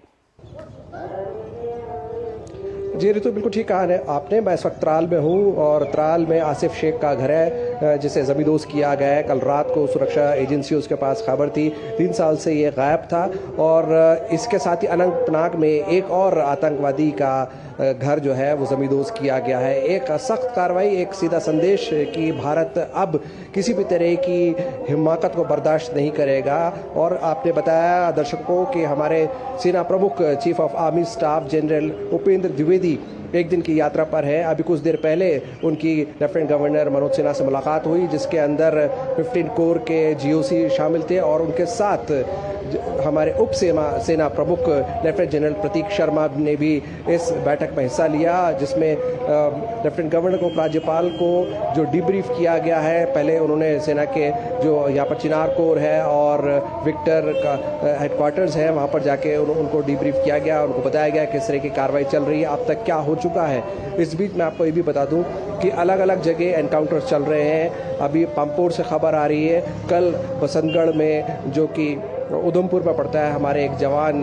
जी ऋतु, बिल्कुल ठीक कहा है आपने। मैं इस वक्त त्राल में हूँ और त्राल में आसिफ शेख का घर है जिसे जमींदोज किया गया है। कल रात को सुरक्षा एजेंसी उसके पास खबर थी, 3 साल से ये गायब था। और इसके साथ ही अनंतनाग में एक और आतंकवादी का घर जो है वो जमींदोज किया गया है। एक सख्त कार्रवाई, एक सीधा संदेश कि भारत अब किसी भी तरह की हिमाकत को बर्दाश्त नहीं करेगा। और आपने बताया दर्शकों कि हमारे सेना प्रमुख chief of army staff general Upendra Dwivedi एक दिन की यात्रा पर है। अभी कुछ देर पहले उनकी लेफ्टिनेंट गवर्नर मनोज सिन्हा से मुलाकात हुई, जिसके अंदर 15 कोर के GOC शामिल थे और उनके साथ हमारे उप सेना प्रमुख लेफ्टिनेंट जनरल प्रतीक शर्मा ने भी इस बैठक में हिस्सा लिया, जिसमें लेफ्टिनेंट गवर्नर को, राज्यपाल को जो डिब्रीफ किया गया है। पहले उन्होंने सेना के जो यहाँ पर चिनार कोर है और विक्टर का हेडक्वार्टर्स है, वहाँ पर जाके उनको डिब्रीफ किया गया, उनको बताया गया किस तरह की कार्रवाई चल रही है, अब तक क्या हो चुका है। इस बीच मैं आपको ये भी बता दूं कि अलग अलग जगह एनकाउंटर्स चल रहे हैं। अभी पामपोर से खबर आ रही है, कल बसंतगढ़ में जो कि उधमपुर में पड़ता है, हमारे एक जवान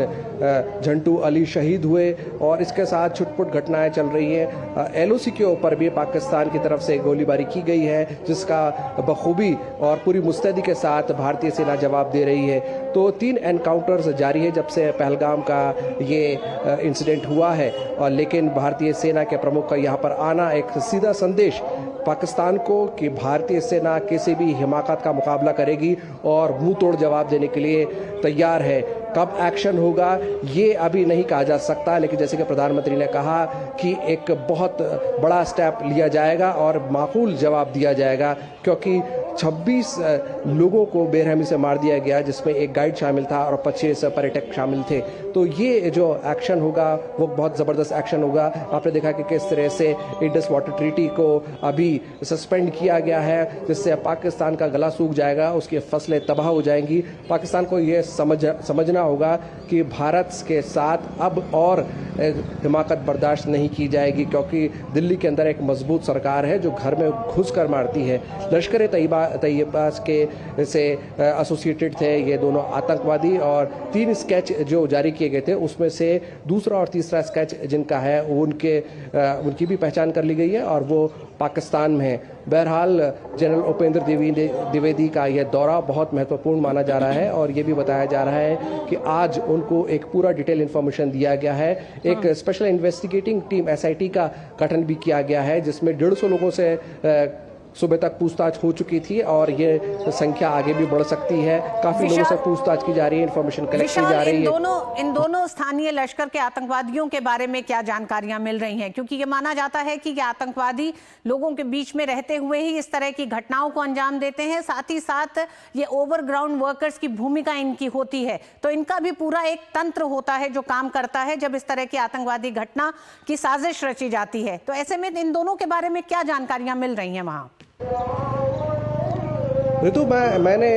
झंटू अली शहीद हुए और इसके साथ छुटपुट घटनाएं चल रही हैं। LOC के ऊपर भी पाकिस्तान की तरफ से गोलीबारी की गई है, जिसका बखूबी और पूरी मुस्तैदी के साथ भारतीय सेना जवाब दे रही है। तो 3 एनकाउंटर्स जारी है जब से पहलगाम का ये इंसिडेंट हुआ है। और लेकिन भारतीय सेना के प्रमुख का यहाँ पर आना एक सीधा संदेश पाकिस्तान को कि भारतीय सेना किसी भी हिमाकत का मुकाबला करेगी और मुंह तोड़ जवाब देने के लिए तैयार है। कब एक्शन होगा ये अभी नहीं कहा जा सकता, लेकिन जैसे कि प्रधानमंत्री ने कहा कि एक बहुत बड़ा स्टेप लिया जाएगा और माकूल जवाब दिया जाएगा, क्योंकि 26 लोगों को बेरहमी से मार दिया गया, जिसमें एक गाइड शामिल था और 25 पर्यटक शामिल थे। तो ये जो एक्शन होगा वो बहुत ज़बरदस्त एक्शन होगा। आपने देखा कि किस तरह से इंडस वाटर ट्रीटी को अभी सस्पेंड किया गया है, जिससे पाकिस्तान का गला सूख जाएगा, उसकी फसलें तबाह हो जाएंगी। पाकिस्तान को ये समझना होगा कि भारत के साथ अब और हिमाकत बर्दाश्त नहीं की जाएगी, क्योंकि दिल्ली के अंदर एक मजबूत सरकार है जो घर में घुस कर मारती है। लश्कर तैयबा के से एसोसिएटेड थे ये दोनों आतंकवादी, और 3 स्केच जो जारी किए गए थे उसमें से दूसरा और तीसरा स्केच जिनका है उनकी भी पहचान कर ली गई है और वो पाकिस्तान में है। बहरहाल जनरल उपेंद्र द्विवेदी का यह दौरा बहुत महत्वपूर्ण माना जा रहा है और ये भी बताया जा रहा है कि आज उनको एक पूरा डिटेल इन्फॉर्मेशन दिया गया है। एक स्पेशल इन्वेस्टिगेटिंग टीम SIT का गठन भी किया गया है, जिसमें 150 लोगों से सुबह तक पूछताछ हो चुकी थी और ये संख्या आगे भी बढ़ सकती है। काफी लोगों से पूछताछ की जा रही है, इन्फॉर्मेशन कलेक्ट की जा रही है। इन दोनों स्थानीय लश्कर के आतंकवादियों के बारे में क्या जानकारियां मिल रही हैं? क्योंकि ये माना जाता है कि ये आतंकवादी लोगों के बीच में रहते हुए ही इस तरह की घटनाओं को अंजाम देते हैं, साथ ही साथ ये ओवरग्राउंड वर्कर्स की भूमिका इनकी होती है, तो इनका भी पूरा एक तंत्र होता है जो काम करता है जब इस तरह की आतंकवादी घटना की साजिश रची जाती है। तो ऐसे में इन दोनों के बारे में क्या जानकारियां मिल रही हैं वहां? ऋतु, मैंने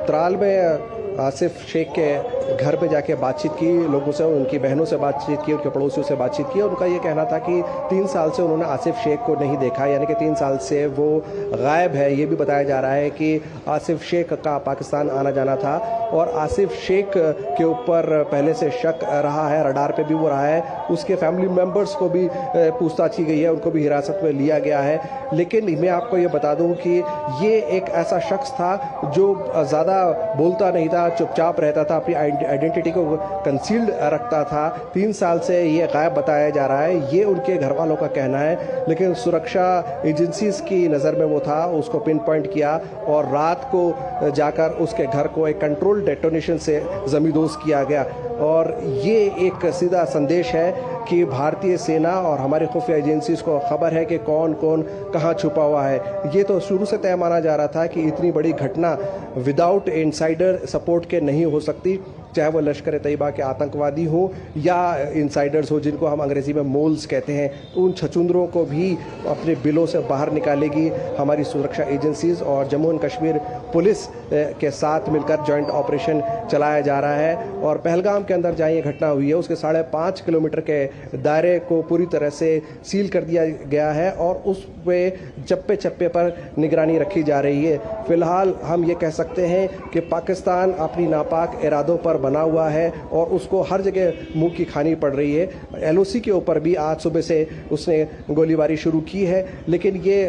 त्राल में आसिफ शेख के घर पे जाके बातचीत की, लोगों से, उनकी बहनों से बातचीत की, उनके पड़ोसियों से बातचीत की, और उनका ये कहना था कि 3 साल से उन्होंने आसिफ शेख को नहीं देखा, यानी कि 3 साल से वो गायब है। ये भी बताया जा रहा है कि आसिफ शेख का पाकिस्तान आना जाना था और आसिफ शेख के ऊपर पहले से शक रहा है, रडार पे भी वो रहा है। उसके फैमिली मेम्बर्स को भी पूछताछ की गई है, उनको भी हिरासत में लिया गया है। लेकिन मैं आपको ये बता दूं कि ये एक ऐसा शख्स था जो ज़्यादा बोलता नहीं था, चुपचाप रहता था, अपनी आइडेंटिटी को कंसील्ड रखता था। 3 साल से ये गायब बताया जा रहा है, ये उनके घर वालों का कहना है। लेकिन सुरक्षा एजेंसीज की नज़र में वो था, उसको पिन पॉइंट किया और रात को जाकर उसके घर को एक कंट्रोल डेटोनेशन से जमींदोज किया गया। और ये एक सीधा संदेश है कि भारतीय सेना और हमारी खुफिया एजेंसीज को खबर है कि कौन कौन कहाँ छुपा हुआ है। ये तो शुरू से तय माना जा रहा था कि इतनी बड़ी घटना विदाउट इनसाइडर सपोर्ट के नहीं हो सकती, चाहे वो लश्कर तैयबा के आतंकवादी हो या इनसाइडर्स हो, जिनको हम अंग्रेजी में मोल्स कहते हैं। उन छछूंदरों को भी अपने बिलों से बाहर निकालेगी हमारी सुरक्षा एजेंसीज, और जम्मू एंड कश्मीर पुलिस के साथ मिलकर जॉइंट ऑपरेशन चलाया जा रहा है। और पहलगाम के अंदर जहाँ ये घटना हुई है उसके 5.5 किलोमीटर के दायरे को पूरी तरह से सील कर दिया गया है और उस पे चप्पे चप्पे पर निगरानी रखी जा रही है। फिलहाल हम ये कह सकते हैं कि पाकिस्तान अपनी नापाक इरादों पर बना हुआ है और उसको हर जगह मुंह की खानी पड़ रही है। LOC के ऊपर भी आज सुबह से उसने गोलीबारी शुरू की है, लेकिन ये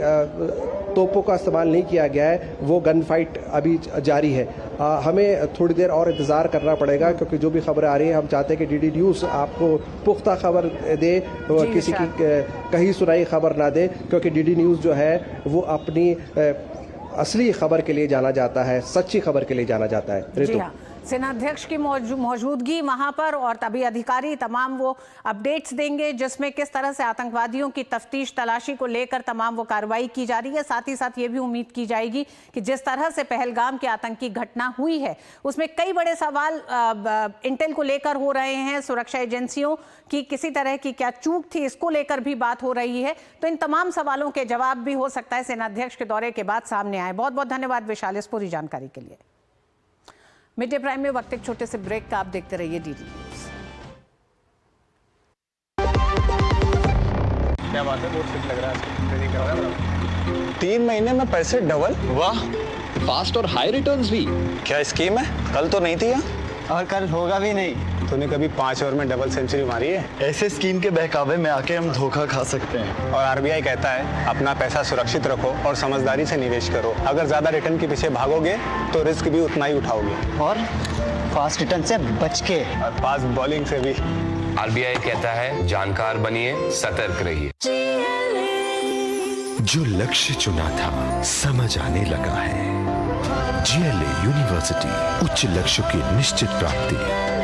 तोपों का इस्तेमाल नहीं किया गया है, वो गन फाइट अभी जारी है। हमें थोड़ी देर और इंतज़ार करना पड़ेगा, क्योंकि जो भी खबरें आ रही हैं हम चाहते हैं कि DD न्यूज़ आपको पुख्ता खबर दे और किसी की कहीं सुनाई खबर ना दे, क्योंकि DD न्यूज़ जो है वो अपनी असली खबर के लिए जाना जाता है, सच्ची खबर के लिए जाना जाता है। ऋतु, सेनाध्यक्ष की मौजूदगी वहां पर और तभी अधिकारी तमाम वो अपडेट्स देंगे जिसमें किस तरह से आतंकवादियों की तफ्तीश तलाशी को लेकर तमाम वो कार्रवाई की जा रही है। साथ ही साथ ये भी उम्मीद की जाएगी कि जिस तरह से पहलगाम की आतंकी घटना हुई है उसमें कई बड़े सवाल इंटेल को लेकर हो रहे हैं, सुरक्षा एजेंसियों की किसी तरह की क्या चूक थी इसको लेकर भी बात हो रही है। तो इन तमाम सवालों के जवाब भी हो सकता है सेनाध्यक्ष के दौरे के बाद सामने आए। बहुत बहुत धन्यवाद विशाल इस पूरी जानकारी के लिए। मिड डे प्राइम में वक्त एक छोटे से ब्रेक का, आप देखते रहिए DD न्यूज़। क्या बात है, बहुत फिट लग रहा है। 3 महीने में पैसे डबल, वाह, फास्ट और हाई रिटर्न्स भी। क्या स्कीम है? कल तो नहीं थी यहाँ, और कल होगा भी नहीं। तूने कभी 5 ओवर में डबल सेंचुरी मारी है? ऐसे स्कीम के बहकावे में आके हम धोखा खा सकते हैं। और RBI कहता है अपना पैसा सुरक्षित रखो और समझदारी से निवेश करो। अगर ज्यादा रिटर्न के पीछे भागोगे तो रिस्क भी उतना ही उठाओगे, और फास्ट रिटर्न से बच के, और फास्ट बॉलिंग से भी। RBI कहता है जानकार बनिए, सतर्क रहिए। जो लक्ष्य चुना था समझ आने लगा है। GLA यूनिवर्सिटी, उच्च लक्ष्य की निश्चित प्राप्ति।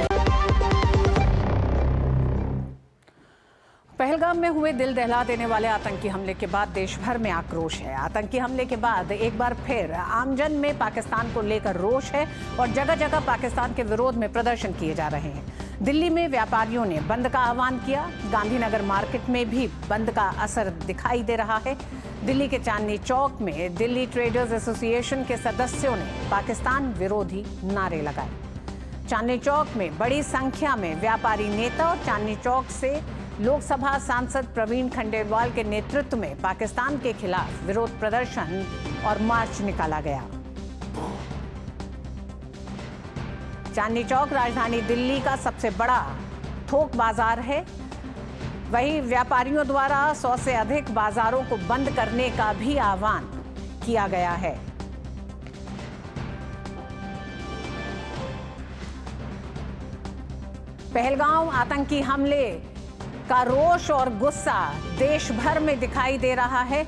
पहलगाम में हुए दिल दहला देने वाले आतंकी हमले के बाद देश भर में आक्रोश है। आतंकी हमले के बाद एक बार फिर आमजन में पाकिस्तान को लेकर रोष है और जगह जगह पाकिस्तान के विरोध में प्रदर्शन किए जा रहे हैं। दिल्ली में व्यापारियों ने बंद का आह्वान किया। गांधीनगर मार्केट में भी बंद का असर दिखाई दे रहा है। दिल्ली के चांदनी चौक में दिल्ली ट्रेडर्स एसोसिएशन के सदस्यों ने पाकिस्तान विरोधी नारे लगाए। चांदनी चौक में बड़ी संख्या में व्यापारी नेता और चांदनी चौक से लोकसभा सांसद प्रवीण खंडेलवाल के नेतृत्व में पाकिस्तान के खिलाफ विरोध प्रदर्शन और मार्च निकाला गया। चांदनी चौक राजधानी दिल्ली का सबसे बड़ा थोक बाजार है। वहीं व्यापारियों द्वारा 100 से अधिक बाजारों को बंद करने का भी आह्वान किया गया है। पहलगाम आतंकी हमले का रोष और गुस्सा देश भर में दिखाई दे रहा है।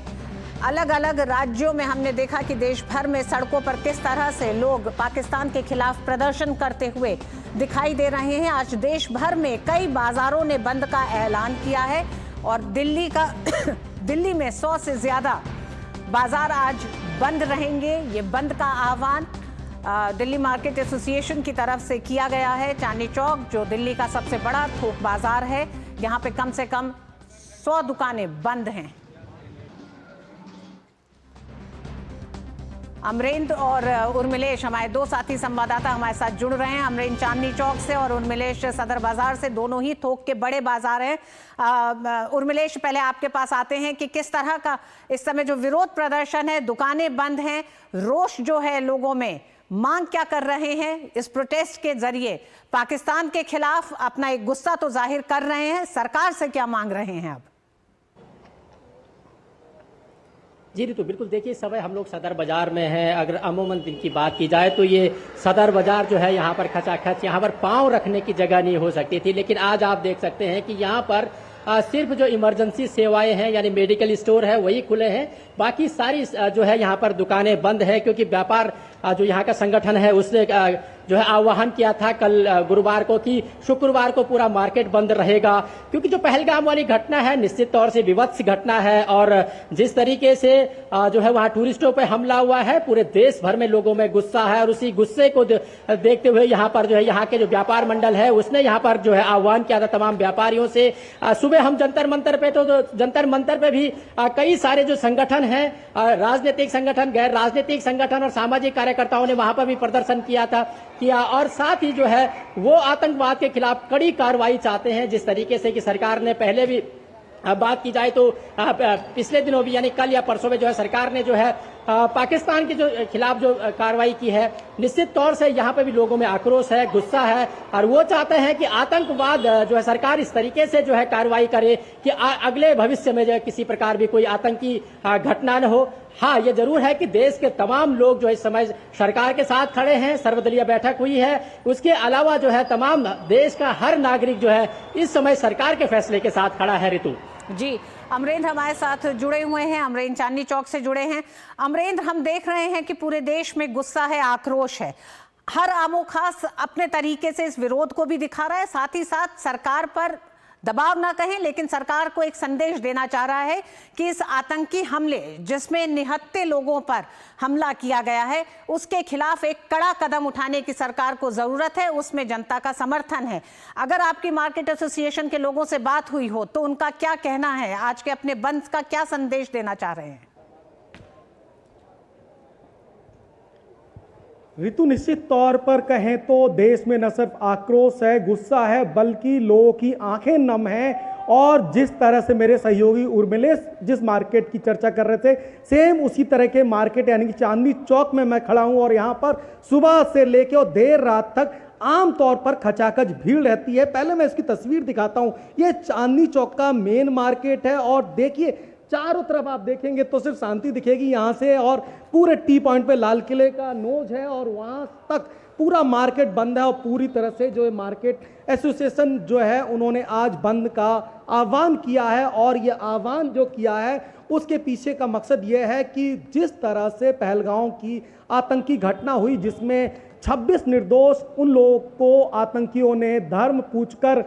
अलग अलग राज्यों में हमने देखा कि देश भर में सड़कों पर किस तरह से लोग पाकिस्तान के खिलाफ प्रदर्शन करते हुए दिखाई दे रहे हैं। आज देश भर में कई बाजारों ने बंद का ऐलान किया है और दिल्ली में 100 से ज्यादा बाजार आज बंद रहेंगे। ये बंद का आह्वान दिल्ली मार्केट एसोसिएशन की तरफ से किया गया है। चांदनी चौक जो दिल्ली का सबसे बड़ा थोक बाजार है, यहाँ पे कम से कम 100 दुकानें बंद हैं। अमरेंद्र और उर्मिलेश हमारे दो साथी संवाददाता हमारे साथ जुड़ रहे हैं। अमरेंद्र चांदनी चौक से और उर्मिलेश सदर बाजार से, दोनों ही थोक के बड़े बाजार हैं। उर्मिलेश, पहले आपके पास आते हैं कि किस तरह का इस समय जो विरोध प्रदर्शन है, दुकानें बंद हैं, रोष जो है लोगों में, मांग क्या कर रहे हैं? इस प्रोटेस्ट के जरिए पाकिस्तान के खिलाफ अपना एक गुस्सा तो जाहिर कर रहे हैं, सरकार से क्या मांग रहे हैं अब? जी रितु, बिल्कुल देखिए, इस समय हम लोग सदर बाजार में हैं। अगर अमूमन दिन की बात की जाए तो ये सदर बाजार जो है, यहाँ पर खचाखच, यहाँ पर पाँव रखने की जगह नहीं हो सकती थी, लेकिन आज आप देख सकते हैं कि यहाँ पर सिर्फ जो इमरजेंसी सेवाएं हैं यानी मेडिकल स्टोर है वही खुले हैं। बाकी सारी जो है यहाँ पर दुकानें बंद है, क्योंकि व्यापार जो यहाँ का संगठन है उसने जो है आह्वान किया था कल गुरुवार को कि शुक्रवार को पूरा मार्केट बंद रहेगा, क्योंकि जो पहलगाम वाली घटना है निश्चित तौर से विभत्स घटना है और जिस तरीके से जो है वहाँ टूरिस्टों पे हमला हुआ है, पूरे देश भर में लोगों में गुस्सा है और उसी गुस्से को देखते हुए यहाँ पर जो है यहाँ के जो व्यापार मंडल है उसने यहाँ पर जो है आह्वान किया था तमाम व्यापारियों से। सुबह हम जंतर मंतर पे, तो जंतर मंतर पे भी कई सारे जो संगठन हैं, राजनीतिक संगठन, गैर राजनीतिक संगठन और सामाजिक कार्यकर्ताओं ने वहां पर भी प्रदर्शन किया और साथ ही जो है वो आतंकवाद के खिलाफ कड़ी कार्रवाई चाहते हैं। जिस तरीके से कि सरकार ने पहले भी बात की जाए तो पिछले दिनों भी यानी कल या परसों में जो है सरकार ने जो है पाकिस्तान के जो खिलाफ जो कार्रवाई की है, निश्चित तौर से यहाँ पे भी लोगों में आक्रोश है, गुस्सा है और वो चाहते हैं कि आतंकवाद जो है सरकार इस तरीके से जो है कार्रवाई करे कि अगले भविष्य में जो है किसी प्रकार भी कोई आतंकी घटना न हो। हाँ, ये जरूर है कि देश के तमाम लोग जो इस समय सरकार के साथ खड़े हैं, सर्वदलीय बैठक हुई है। उसके अलावा जो है तमाम देश का हर नागरिक जो है इस समय सरकार के फैसले के साथ खड़ा है। ऋतु जी, अमरेंद्र हमारे साथ जुड़े हुए हैं, अमरेंद्र चांदनी चौक से जुड़े हैं। अमरेंद्र, हम देख रहे हैं कि पूरे देश में गुस्सा है, आक्रोश है, हर आमो खास अपने तरीके से इस विरोध को भी दिखा रहा है, साथ ही साथ सरकार पर दबाव ना कहें लेकिन सरकार को एक संदेश देना चाह रहा है कि इस आतंकी हमले जिसमें निहत्थे लोगों पर हमला किया गया है उसके खिलाफ एक कड़ा कदम उठाने की सरकार को जरूरत है, उसमें जनता का समर्थन है। अगर आपकी मार्केट एसोसिएशन के लोगों से बात हुई हो तो उनका क्या कहना है, आज के अपने बंद का क्या संदेश देना चाह रहे हैं? ऋतु, निश्चित तौर पर कहें तो देश में न सिर्फ आक्रोश है, गुस्सा है, बल्कि लोगों की आंखें नम हैं। और जिस तरह से मेरे सहयोगी उर्मिलेश जिस मार्केट की चर्चा कर रहे थे, सेम उसी तरह के मार्केट यानी कि चांदनी चौक में मैं खड़ा हूं और यहां पर सुबह से लेकर और देर रात तक आमतौर पर खचाखच भीड़ रहती है। पहले मैं इसकी तस्वीर दिखाता हूं। ये चांदनी चौक का मेन मार्केट है और देखिए चारों तरफ आप देखेंगे तो सिर्फ शांति दिखेगी यहां से, और पूरे टी पॉइंट पे लाल किले का नोज है और वहां तक पूरा मार्केट बंद है। और पूरी तरह से जो मार्केट एसोसिएशन जो है उन्होंने आज बंद का आह्वान किया है और ये आह्वान जो किया है उसके पीछे का मकसद ये है कि जिस तरह से पहलगाम की आतंकी घटना हुई जिसमें 26 निर्दोष उन लोगों को आतंकियों ने धर्म पूछकर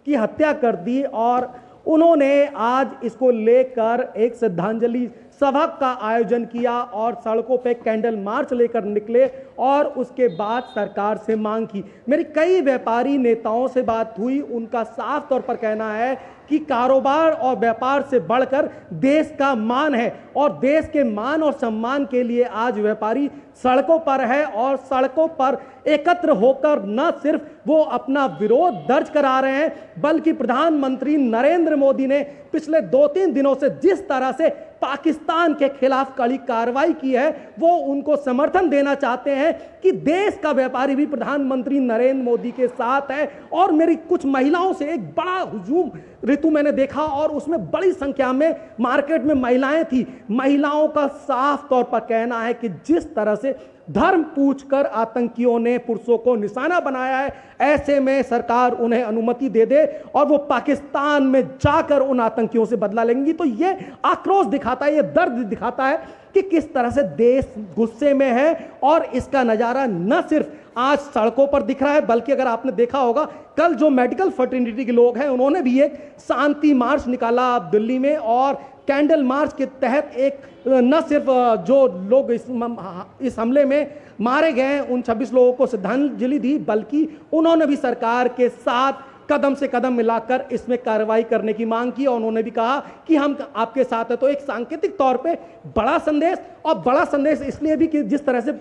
की हत्या कर दी और उन्होंने आज इसको लेकर एक श्रद्धांजलि सभा का आयोजन किया और सड़कों पे कैंडल मार्च लेकर निकले और उसके बाद सरकार से मांग की। मेरी कई व्यापारी नेताओं से बात हुई, उनका साफ तौर पर कहना है कि कारोबार और व्यापार से बढ़कर देश का मान है और देश के मान और सम्मान के लिए आज व्यापारी सड़कों पर है और सड़कों पर एकत्र होकर न सिर्फ वो अपना विरोध दर्ज करा रहे हैं बल्कि प्रधानमंत्री नरेंद्र मोदी ने पिछले 2-3 दिनों से जिस तरह से पाकिस्तान के खिलाफ कड़ी कार्रवाई की है वो उनको समर्थन देना चाहते हैं कि देश का व्यापारी भी प्रधानमंत्री नरेंद्र मोदी के साथ है। और मेरी कुछ महिलाओं से एक बड़ा हुजूम ऋतु मैंने देखा और उसमें बड़ी संख्या में मार्केट में महिलाएं थी। महिलाओं का साफ तौर पर कहना है कि जिस तरह से धर्म पूछकर आतंकियों ने पुरुषों को निशाना बनाया है, ऐसे में सरकार उन्हें अनुमति दे दे और वो पाकिस्तान में जाकर उन आतंकियों से बदला लेंगी। तो ये आक्रोश दिखाता है, ये दर्द दिखाता है कि किस तरह से देश गुस्से में है और इसका नजारा न सिर्फ आज सड़कों पर दिख रहा है बल्कि अगर आपने देखा होगा कल जो मेडिकल फ्रेटर्निटी के लोग हैं उन्होंने भी एक शांति मार्च निकाला दिल्ली में और कैंडल मार्च के तहत एक न सिर्फ जो लोग इस हमले में मारे गए उन 26 लोगों को श्रद्धांजलि दी बल्कि उन्होंने भी सरकार के साथ कदम से कदम मिलाकर इसमें कार्रवाई करने की मांग की और उन्होंने भी कहा कि हम आपके साथ हैं। तो एक सांकेतिक तौर पे बड़ा संदेश और बड़ा संदेश इसलिए भी कि जिस तरह से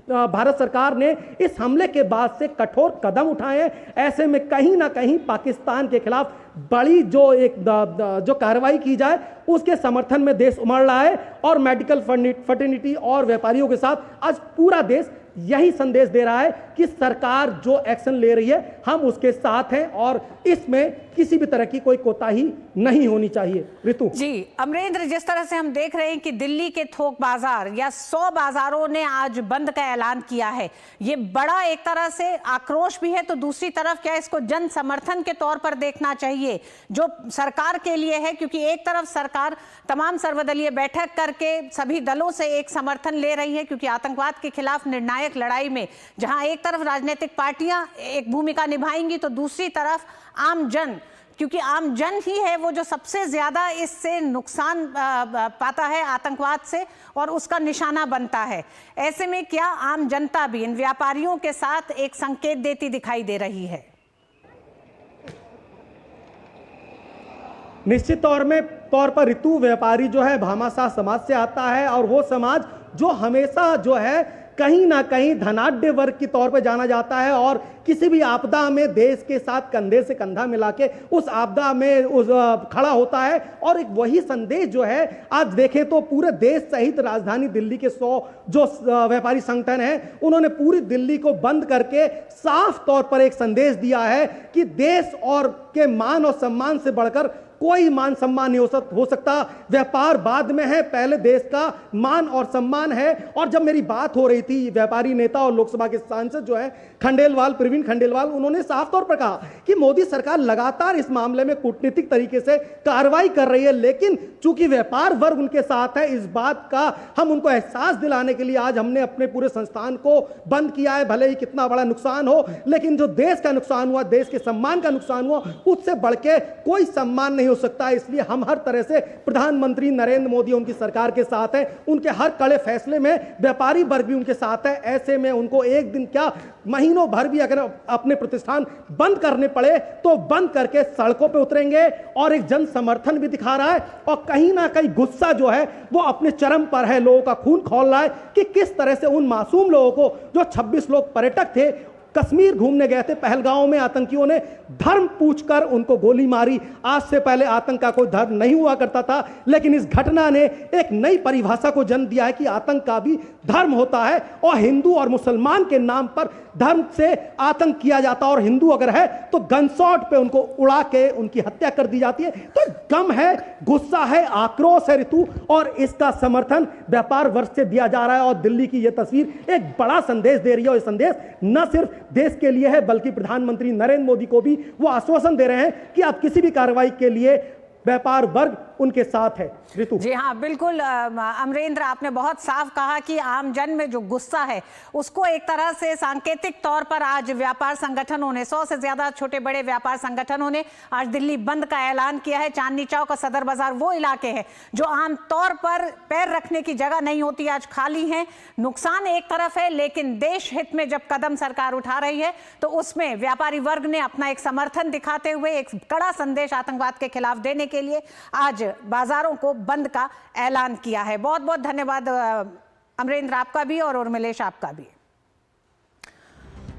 भारत सरकार ने इस हमले के बाद से कठोर कदम उठाए हैं, ऐसे में कहीं ना कहीं पाकिस्तान के खिलाफ बड़ी जो कार्रवाई की जाए उसके समर्थन में देश उमड़ रहा है और मेडिकल फ्रेटर्निटी और व्यापारियों के साथ आज पूरा देश यही संदेश दे रहा है कि सरकार जो एक्शन ले रही है हम उसके साथ हैं और इसमें किसी भी तरह की कोई कोताही नहीं होनी चाहिए। ऋतु जी अमरेंद्र, जिस तरह से हम देख रहे हैं कि दिल्ली के थोक बाजार या 100 बाजारों ने आज बंद का ऐलान किया है, ये बड़ा एक तरह से आक्रोश भी है तो दूसरी तरफ क्या इसको जन समर्थन के तौर पर देखना चाहिए जो सरकार के लिए है, क्योंकि एक तरफ सरकार तमाम सर्वदलीय बैठक करके सभी दलों से एक समर्थन ले रही है क्योंकि आतंकवाद के खिलाफ निर्णायक लड़ाई में जहां एक तरफ राजनीतिक पार्टियां एक भूमिका निभाएंगी तो दूसरी तरफ आम जन, क्योंकि आम जन ही है वो जो सबसे ज्यादा इससे नुकसान पाता है आतंकवाद से और उसका निशाना बनता है। ऐसे में क्या आम जनता भी इन व्यापारियों के साथ एक संकेत देती दिखाई दे रही है? निश्चित तौर पर ऋतु व्यापारी जो है भामाशाह समाज से आता है और वो समाज जो हमेशा जो है कहीं ना कहीं धनाढ्य वर्ग के तौर पर जाना जाता है और किसी भी आपदा में देश के साथ कंधे से कंधा मिला के उस आपदा में खड़ा होता है। और एक वही संदेश जो है आज देखें तो पूरे देश सहित राजधानी दिल्ली के 100 जो व्यापारी संगठन हैं उन्होंने पूरी दिल्ली को बंद करके साफ तौर पर एक संदेश दिया है कि देश और के मान और सम्मान से बढ़कर कोई मान सम्मान नहीं हो सकता। व्यापार बाद में है, पहले देश का मान और सम्मान है। और जब मेरी बात हो रही थी व्यापारी नेता और लोकसभा के सांसद जो है प्रवीण खंडेलवाल, उन्होंने साफ तौर पर कहा कि मोदी सरकार लगातार इस मामले में कूटनीतिक तरीके से कार्रवाई कर रही है, लेकिन चूंकि व्यापार वर्ग उनके साथ है इस बात का हम उनको एहसास दिलाने के लिए आज हमने अपने पूरे संस्थान को बंद किया है। भले ही कितना बड़ा नुकसान हो, लेकिन जो देश का नुकसान हुआ, देश के सम्मान का नुकसान हुआ, उससे बढ़ के कोई सम्मान नहीं हो सकता। इसलिए हम हर तरह से प्रधानमंत्री नरेंद्र मोदी उनकी सरकार के साथ है, उनके हर कड़े फैसले में व्यापारी वर्ग भी उनके साथ है। ऐसे में उनको एक दिन क्या महीनों भर भी अगर अपने प्रतिष्ठान बंद करने पड़े तो बंद करके सड़कों पे उतरेंगे और एक जन समर्थन भी दिखा रहा है। और कहीं ना कहीं गुस्सा जो है वो अपने चरम पर है, लोगों का खून खौल रहा है कि किस तरह से उन मासूम लोगों को जो 26 लोग पर्यटक थे कश्मीर घूमने गए थे, पहलगांव में आतंकियों ने धर्म पूछकर उनको गोली मारी। आज से पहले आतंक का कोई धर्म नहीं हुआ करता था, लेकिन इस घटना ने एक नई परिभाषा को जन्म दिया है कि आतंक का भी धर्म होता है और हिंदू और मुसलमान के नाम पर धर्म से आतंक किया जाता और हिंदू अगर है तो गन शॉट पे उनको उड़ा के उनकी हत्या कर दी जाती है। तो गम है, गुस्सा है, आक्रोश है ऋतु, और इसका समर्थन व्यापार वर्ग से दिया जा रहा है। और दिल्ली की यह तस्वीर एक बड़ा संदेश दे रही है और यह संदेश न सिर्फ देश के लिए है बल्कि प्रधानमंत्री नरेंद्र मोदी को भी वो आश्वासन दे रहे हैं कि आप किसी भी कार्रवाई के लिए व्यापार वर्ग उनके साथ है। ऋतु जी हाँ, बिल्कुल अमरेंद्र, आपने बहुत साफ कहा कि आम जन में जो गुस्सा है उसको एक तरह से सांकेतिक तौर पर आज व्यापार संगठनों ने, 100 से ज्यादा छोटे बड़े व्यापार संगठनों ने आज दिल्ली बंद का ऐलान किया है। चांदनी चौक और सदर बाजार वो इलाके हैं जो आम तौर पर पैर रखने की जगह नहीं होती, आज खाली हैं। नुकसान एक तरफ है, लेकिन देश हित में जब कदम सरकार उठा रही है तो उसमें व्यापारी वर्ग ने अपना एक समर्थन दिखाते हुए एक कड़ा संदेश आतंकवाद के खिलाफ देने के लिए आज बाजारों को बंद का ऐलान किया है। बहुत बहुत धन्यवाद अमरेंद्र आपका भी और उर्मिलेश आपका भी।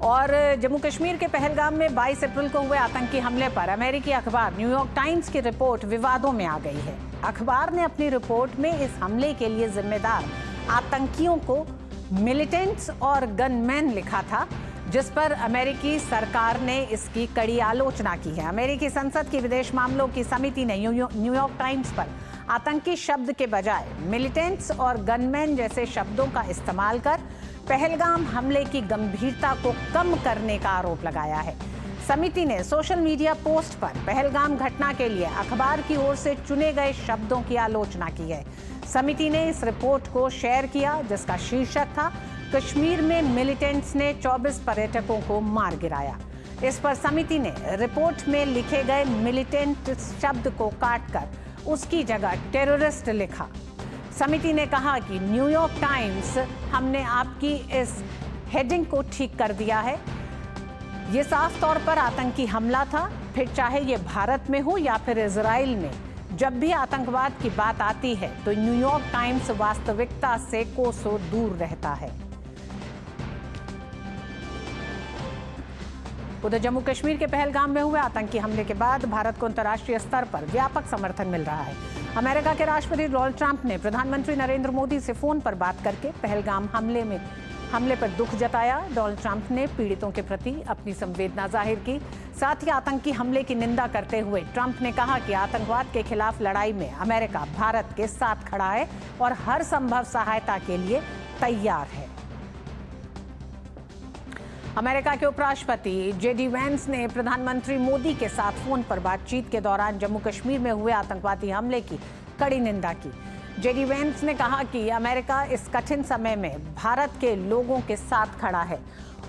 और जम्मू कश्मीर के पहलगाम में 22 अप्रैल को हुए आतंकी हमले पर अमेरिकी अखबार न्यूयॉर्क टाइम्स की रिपोर्ट विवादों में आ गई है। अखबार ने अपनी रिपोर्ट में इस हमले के लिए जिम्मेदार आतंकियों को मिलिटेंट्स और गनमैन लिखा था, जिस पर अमेरिकी सरकार ने इसकी कड़ी आलोचना की है। अमेरिकी संसद की विदेश मामलों की समिति ने न्यूयॉर्क टाइम्स पर आतंकी शब्द के बजाय मिलिटेंट्स और गनमैन जैसे शब्दों का इस्तेमाल कर पहलगाम हमले की गंभीरता को कम करने का आरोप लगाया है। समिति ने सोशल मीडिया पोस्ट पर पहलगाम घटना के लिए अखबार की ओर से चुने गए शब्दों की आलोचना की है। समिति ने इस रिपोर्ट को शेयर किया जिसका शीर्षक था, कश्मीर में मिलिटेंट्स ने 24 पर्यटकों को मार गिराया। इस पर समिति ने रिपोर्ट में लिखे गए मिलिटेंट शब्द को काटकर उसकी जगह टेररिस्ट लिखा। समिति ने कहा कि न्यूयॉर्क टाइम्स, हमने आपकी इस हेडिंग को ठीक कर दिया है। ये साफ तौर पर आतंकी हमला था, फिर चाहे ये भारत में हो या फिर इजराइल में। जब भी आतंकवाद की बात आती है तो न्यूयॉर्क टाइम्स वास्तविकता से कोसों दूर रहता है। उधर जम्मू कश्मीर के पहलगाम में हुए आतंकी हमले के बाद भारत को अंतर्राष्ट्रीय स्तर पर व्यापक समर्थन मिल रहा है। अमेरिका के राष्ट्रपति डोनाल्ड ट्रंप ने प्रधानमंत्री नरेंद्र मोदी से फोन पर बात करके पहलगाम हमले पर दुख जताया। डोनाल्ड ट्रंप ने पीड़ितों के प्रति अपनी संवेदना जाहिर की। साथ ही आतंकी हमले की निंदा करते हुए ट्रंप ने कहा कि आतंकवाद के खिलाफ लड़ाई में अमेरिका भारत के साथ खड़ा है और हर संभव सहायता के लिए तैयार है। अमेरिका के उपराष्ट्रपति जेडी वेंस ने प्रधानमंत्री मोदी के साथ फोन पर बातचीत के दौरान जम्मू कश्मीर में हुए आतंकवादी हमले की कड़ी निंदा की। जेडी वेंस ने कहा कि अमेरिका इस कठिन समय में भारत के लोगों के साथ खड़ा है।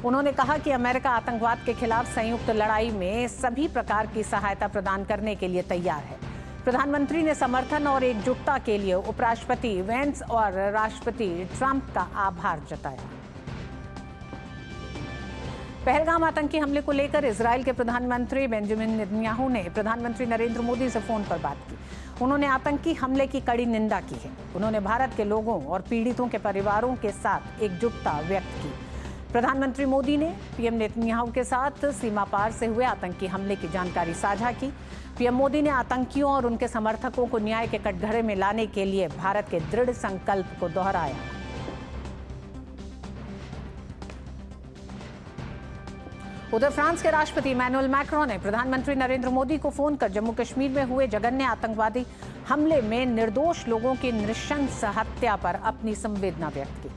उन्होंने कहा कि अमेरिका आतंकवाद के खिलाफ संयुक्त लड़ाई में सभी प्रकार की सहायता प्रदान करने के लिए तैयार है। प्रधानमंत्री ने समर्थन और एकजुटता के लिए उपराष्ट्रपति वेंस और राष्ट्रपति ट्रंप का आभार जताया। पहलगाम आतंकी हमले को लेकर इजराइल के प्रधानमंत्री बेंजामिन नेतन्याहू ने प्रधानमंत्री नरेंद्र मोदी से फोन पर बात की। उन्होंने आतंकी हमले की कड़ी निंदा की है। उन्होंने भारत के लोगों और पीड़ितों के परिवारों के साथ एकजुटता व्यक्त की। प्रधानमंत्री मोदी ने पीएम नेतन्याहू के साथ सीमा पार से हुए आतंकी हमले की जानकारी साझा की। पीएम मोदी ने आतंकियों और उनके समर्थकों को न्याय के कटघरे में लाने के लिए भारत के दृढ़ संकल्प को दोहराया। उधर फ्रांस के राष्ट्रपति इमैनुअल मैक्रों ने प्रधानमंत्री नरेंद्र मोदी को फोन कर जम्मू कश्मीर में हुए जघन्य आतंकवादी हमले में निर्दोष लोगों की नृशंस हत्या पर अपनी संवेदना व्यक्त की।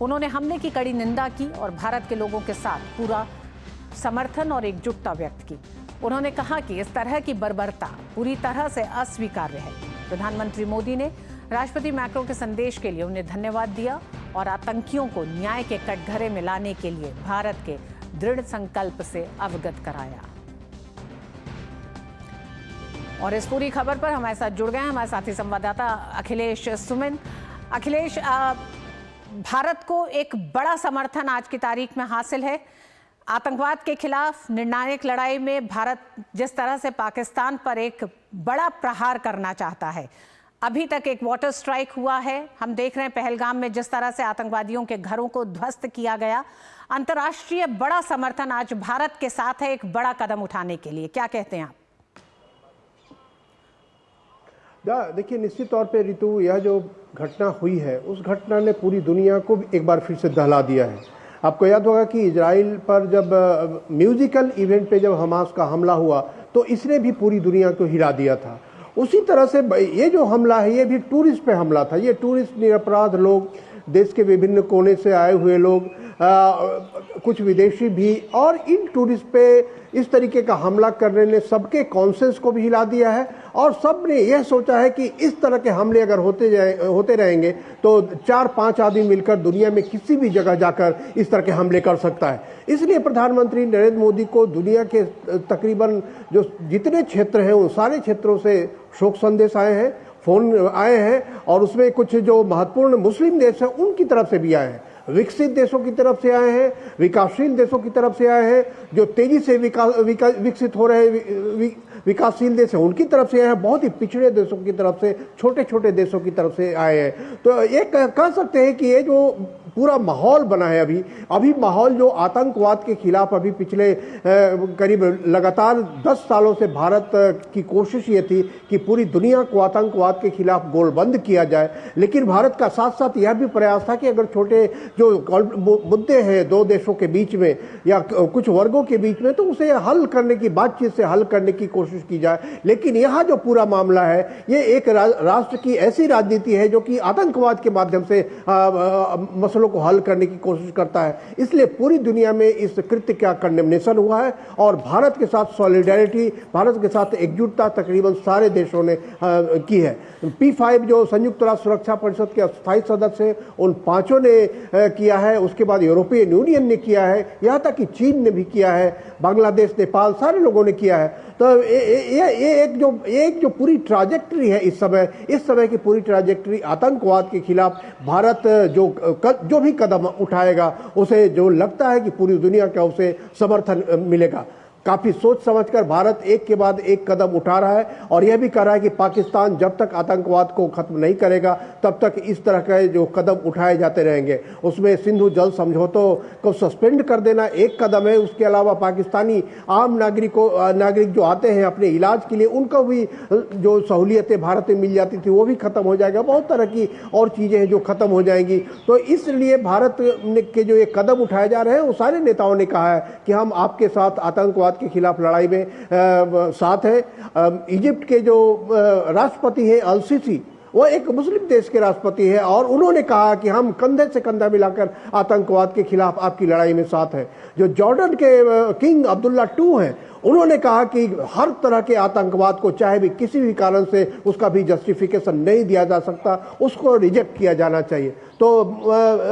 उन्होंने हमले की कड़ी निंदा की और भारत के लोगों के साथ पूरा समर्थन और एकजुटता व्यक्त की। उन्होंने कहा कि इस तरह की बर्बरता पूरी तरह से अस्वीकार्य है। प्रधानमंत्री मोदी ने राष्ट्रपति मैक्रो के संदेश के लिए उन्हें धन्यवाद दिया और आतंकियों को न्याय के कटघरे में लाने के लिए भारत के दृढ़ संकल्प से अवगत कराया। और इस पूरी खबर पर हमारे साथ जुड़ गए हैं हमारे साथी संवाददाता अखिलेश सुमिन। अखिलेश, भारत को एक बड़ा समर्थन आज की तारीख में हासिल है। आतंकवाद के खिलाफ निर्णायक लड़ाई में भारत जिस तरह से पाकिस्तान पर एक बड़ा प्रहार करना चाहता है, अभी तक एक वाटर स्ट्राइक हुआ है। हम देख रहे हैं पहलगाम में जिस तरह से आतंकवादियों के घरों को ध्वस्त किया गया। अंतर्राष्ट्रीय बड़ा समर्थन आज भारत के साथ है एक बड़ा कदम उठाने के लिए, क्या कहते हैं आप? देखिए, निश्चित तौर पे ऋतु, यह जो घटना हुई है उस घटना ने पूरी दुनिया को एक बार फिर से दहला दिया है। आपको याद होगा कि इजराइल पर जब म्यूजिकल इवेंट पे जब हमास का हमला हुआ तो इसने भी पूरी दुनिया को हिला दिया था। उसी तरह से ये जो हमला है ये भी टूरिस्ट पे हमला था। ये टूरिस्ट निरपराध लोग, देश के विभिन्न कोने से आए हुए लोग कुछ विदेशी भी, और इन टूरिस्ट पे इस तरीके का हमला करने ने सबके कॉन्सेंस को भी हिला दिया है और सब ने यह सोचा है कि इस तरह के हमले अगर होते रहेंगे तो 4-5 आदमी मिलकर दुनिया में किसी भी जगह जाकर इस तरह के हमले कर सकता है। इसलिए प्रधानमंत्री नरेंद्र मोदी को दुनिया के तकरीबन जो जितने क्षेत्र हैं उन सारे क्षेत्रों से शोक संदेश आए हैं, फोन आए हैं, और उसमें कुछ जो महत्वपूर्ण मुस्लिम देश हैं उनकी तरफ से भी आए हैं, विकसित देशों की तरफ से आए हैं, विकासशील देशों की तरफ से आए हैं, जो तेजी से विकसित हो रहे विकासशील देश हैं उनकी तरफ से आए हैं, बहुत ही पिछड़े देशों की तरफ से, छोटे छोटे देशों की तरफ से आए हैं। तो ये कह सकते हैं कि ये जो पूरा माहौल बना है अभी माहौल जो आतंकवाद के खिलाफ अभी पिछले करीब लगातार 10 सालों से भारत की कोशिश ये थी कि पूरी दुनिया को आतंकवाद के खिलाफ गोलबंद किया जाए, लेकिन भारत का साथ साथ यह भी प्रयास था कि अगर छोटे जो मुद्दे हैं दो देशों के बीच में या कुछ वर्गों के बीच में, तो उसे हल करने की, बातचीत से हल करने की कोशिश की जाए। लेकिन यहाँ जो पूरा मामला है ये एक राष्ट्र की ऐसी राजनीति है जो कि आतंकवाद के माध्यम से मसलों को हल करने की कोशिश करता है। इसलिए पूरी दुनिया में इस कृत्य का कंडेमनेशन हुआ है और भारत के साथ सॉलिडेरिटी, भारत के साथ एकजुटता तकरीबन सारे देशों ने की है। P5 जो संयुक्त राष्ट्र सुरक्षा परिषद के अस्थायी सदस्य हैं उन 5 ने किया है, उसके बाद यूरोपियन यूनियन ने किया है, यहाँ तक कि चीन ने भी किया है, बांग्लादेश, नेपाल, सारे लोगों ने किया है। तो ये एक जो पूरी ट्राजेक्टरी है इस समय की पूरी ट्राजेक्टरी आतंकवाद के खिलाफ भारत जो भी कदम उठाएगा उसे जो लगता है कि पूरी दुनिया का उसे समर्थन मिलेगा। काफी सोच समझकर भारत एक के बाद एक कदम उठा रहा है और यह भी कह रहा है कि पाकिस्तान जब तक आतंकवाद को खत्म नहीं करेगा तब तक इस तरह के जो कदम उठाए जाते रहेंगे। उसमें सिंधु जल समझौतों को सस्पेंड कर देना एक कदम है, उसके अलावा पाकिस्तानी आम नागरिक जो आते हैं अपने इलाज के लिए उनको भी जो सहूलियतें भारत में मिल जाती थी वो भी खत्म हो जाएगा। बहुत तरह की और चीजें हैं जो खत्म हो जाएंगी। तो इसलिए भारत के जो ये कदम उठाए जा रहे हैं वो सारे नेताओं ने कहा है कि हम आपके साथ आतंकवाद के खिलाफ लड़ाई में साथ है। इजिप्ट के जो राष्ट्रपति हैं अल सीसी, वो एक मुस्लिम देश के राष्ट्रपति है और उन्होंने कहा कि हम कंधे से कंधा मिलाकर आतंकवाद के खिलाफ आपकी लड़ाई में साथ है। जो जॉर्डन के किंग अब्दुल्ला II हैं उन्होंने कहा कि हर तरह के आतंकवाद को चाहे भी किसी भी कारण से उसका भी जस्टिफिकेशन नहीं दिया जा सकता, उसको रिजेक्ट किया जाना चाहिए। तो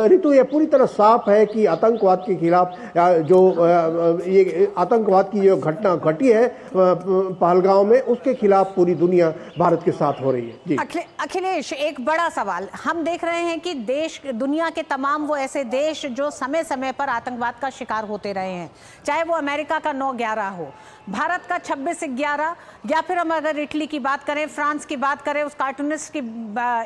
ऋतु ये पूरी तरह साफ है कि आतंकवाद के खिलाफ जो ये आतंकवाद की जो घटना घटी है पहलगांव में, उसके खिलाफ पूरी दुनिया भारत के साथ हो रही है। जी अखिलेश, एक बड़ा सवाल हम देख रहे हैं कि दुनिया के तमाम वो ऐसे देश जो समय समय पर आतंकवाद का शिकार होते रहे हैं, चाहे वो अमेरिका का 9/11 हो, भारत का 26/11, या फिर हम अगर इटली की बात करें, फ्रांस की बात करें, उस कार्टूनिस्ट की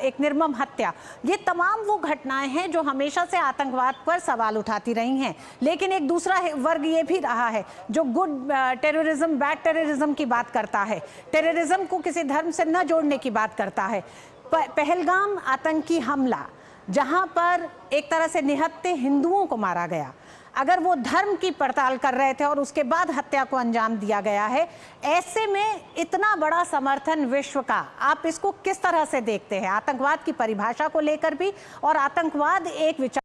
एक निर्मम हत्या, ये तमाम वो घटनाएं हैं जो हमेशा से आतंकवाद पर सवाल उठाती रही हैं। लेकिन एक दूसरा वर्ग ये भी रहा है जो गुड टेररिज्म, बैड टेररिज्म की बात करता है, टेररिज्म को किसी धर्म से न जोड़ने की बात करता है। पहलगाम आतंकी हमला जहां पर एक तरह से निहत्थे हिंदुओं को मारा गया, अगर वो धर्म की पड़ताल कर रहे थे और उसके बाद हत्या को अंजाम दिया गया है, ऐसे में इतना बड़ा समर्थन विश्व का, आप इसको किस तरह से देखते हैं आतंकवाद की परिभाषा को लेकर भी? और आतंकवाद एक विचार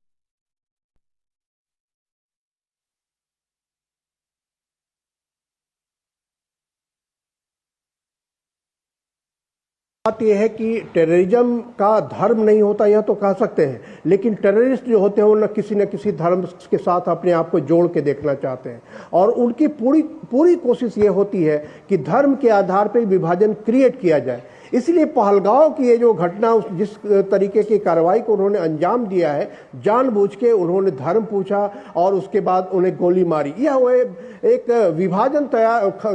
बात यह है कि टेररिज्म का धर्म नहीं होता, यह तो कह सकते हैं, लेकिन टेररिस्ट जो होते हैं वो न किसी धर्म के साथ अपने आप को जोड़ के देखना चाहते हैं और उनकी पूरी कोशिश ये होती है कि धर्म के आधार पर विभाजन क्रिएट किया जाए। इसलिए पहलगांव की ये जो घटना, जिस तरीके की कार्रवाई को उन्होंने अंजाम दिया है, जानबूझ के उन्होंने धर्म पूछा और उसके बाद उन्हें गोली मारी, यह एक विभाजन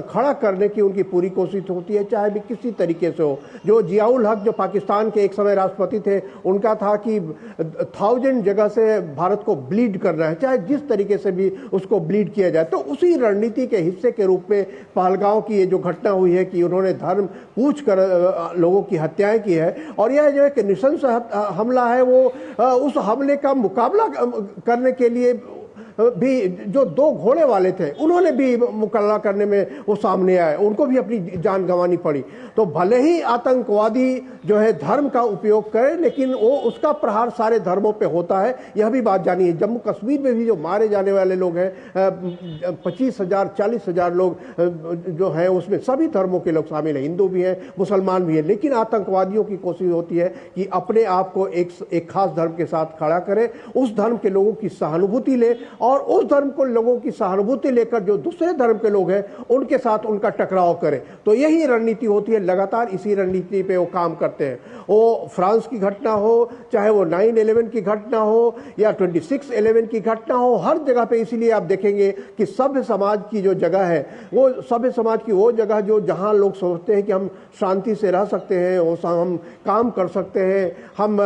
खड़ा करने की उनकी पूरी कोशिश होती है, चाहे भी किसी तरीके से हो। जो जियाउल हक जो पाकिस्तान के एक समय राष्ट्रपति थे, उनका था कि 1000 जगह से भारत को ब्लीड करना है, चाहे जिस तरीके से भी उसको ब्लीड किया जाए। तो उसी रणनीति के हिस्से के रूप में पहलगांव की ये जो घटना हुई है कि उन्होंने धर्म पूछ कर लोगों की हत्याएं की है और यह जो एक नृशंस हमला है वो उस हमले का मुकाबला करने के लिए भी जो 2 घोड़े वाले थे उन्होंने भी मुकल्ला करने में वो सामने आए, उनको भी अपनी जान गंवानी पड़ी। तो भले ही आतंकवादी जो है धर्म का उपयोग करे, लेकिन वो उसका प्रहार सारे धर्मों पे होता है, यह भी बात जानिए। जम्मू कश्मीर में भी जो मारे जाने वाले लोग हैं 25,000 40,000 लोग जो हैं उसमें सभी धर्मों के लोग शामिल हैं, हिंदू भी हैं, मुसलमान भी हैं। लेकिन आतंकवादियों की कोशिश होती है कि अपने आप को एक खास धर्म के साथ खड़ा करे, उस धर्म के लोगों की सहानुभूति ले, और उस धर्म को लोगों की सहानुभूति लेकर जो दूसरे धर्म के लोग हैं उनके साथ उनका टकराव करे। तो यही रणनीति होती है, लगातार इसी रणनीति पे वो काम करते हैं। वो फ्रांस की घटना हो, चाहे वो 9/11 की घटना हो या 26/11 की घटना हो, हर जगह पे इसीलिए आप देखेंगे कि सभ्य समाज की जो जगह है वो सभ्य समाज की वो जगह जो जहां लोग सोचते हैं कि हम शांति से रह सकते हैं, हम काम कर सकते हैं, हम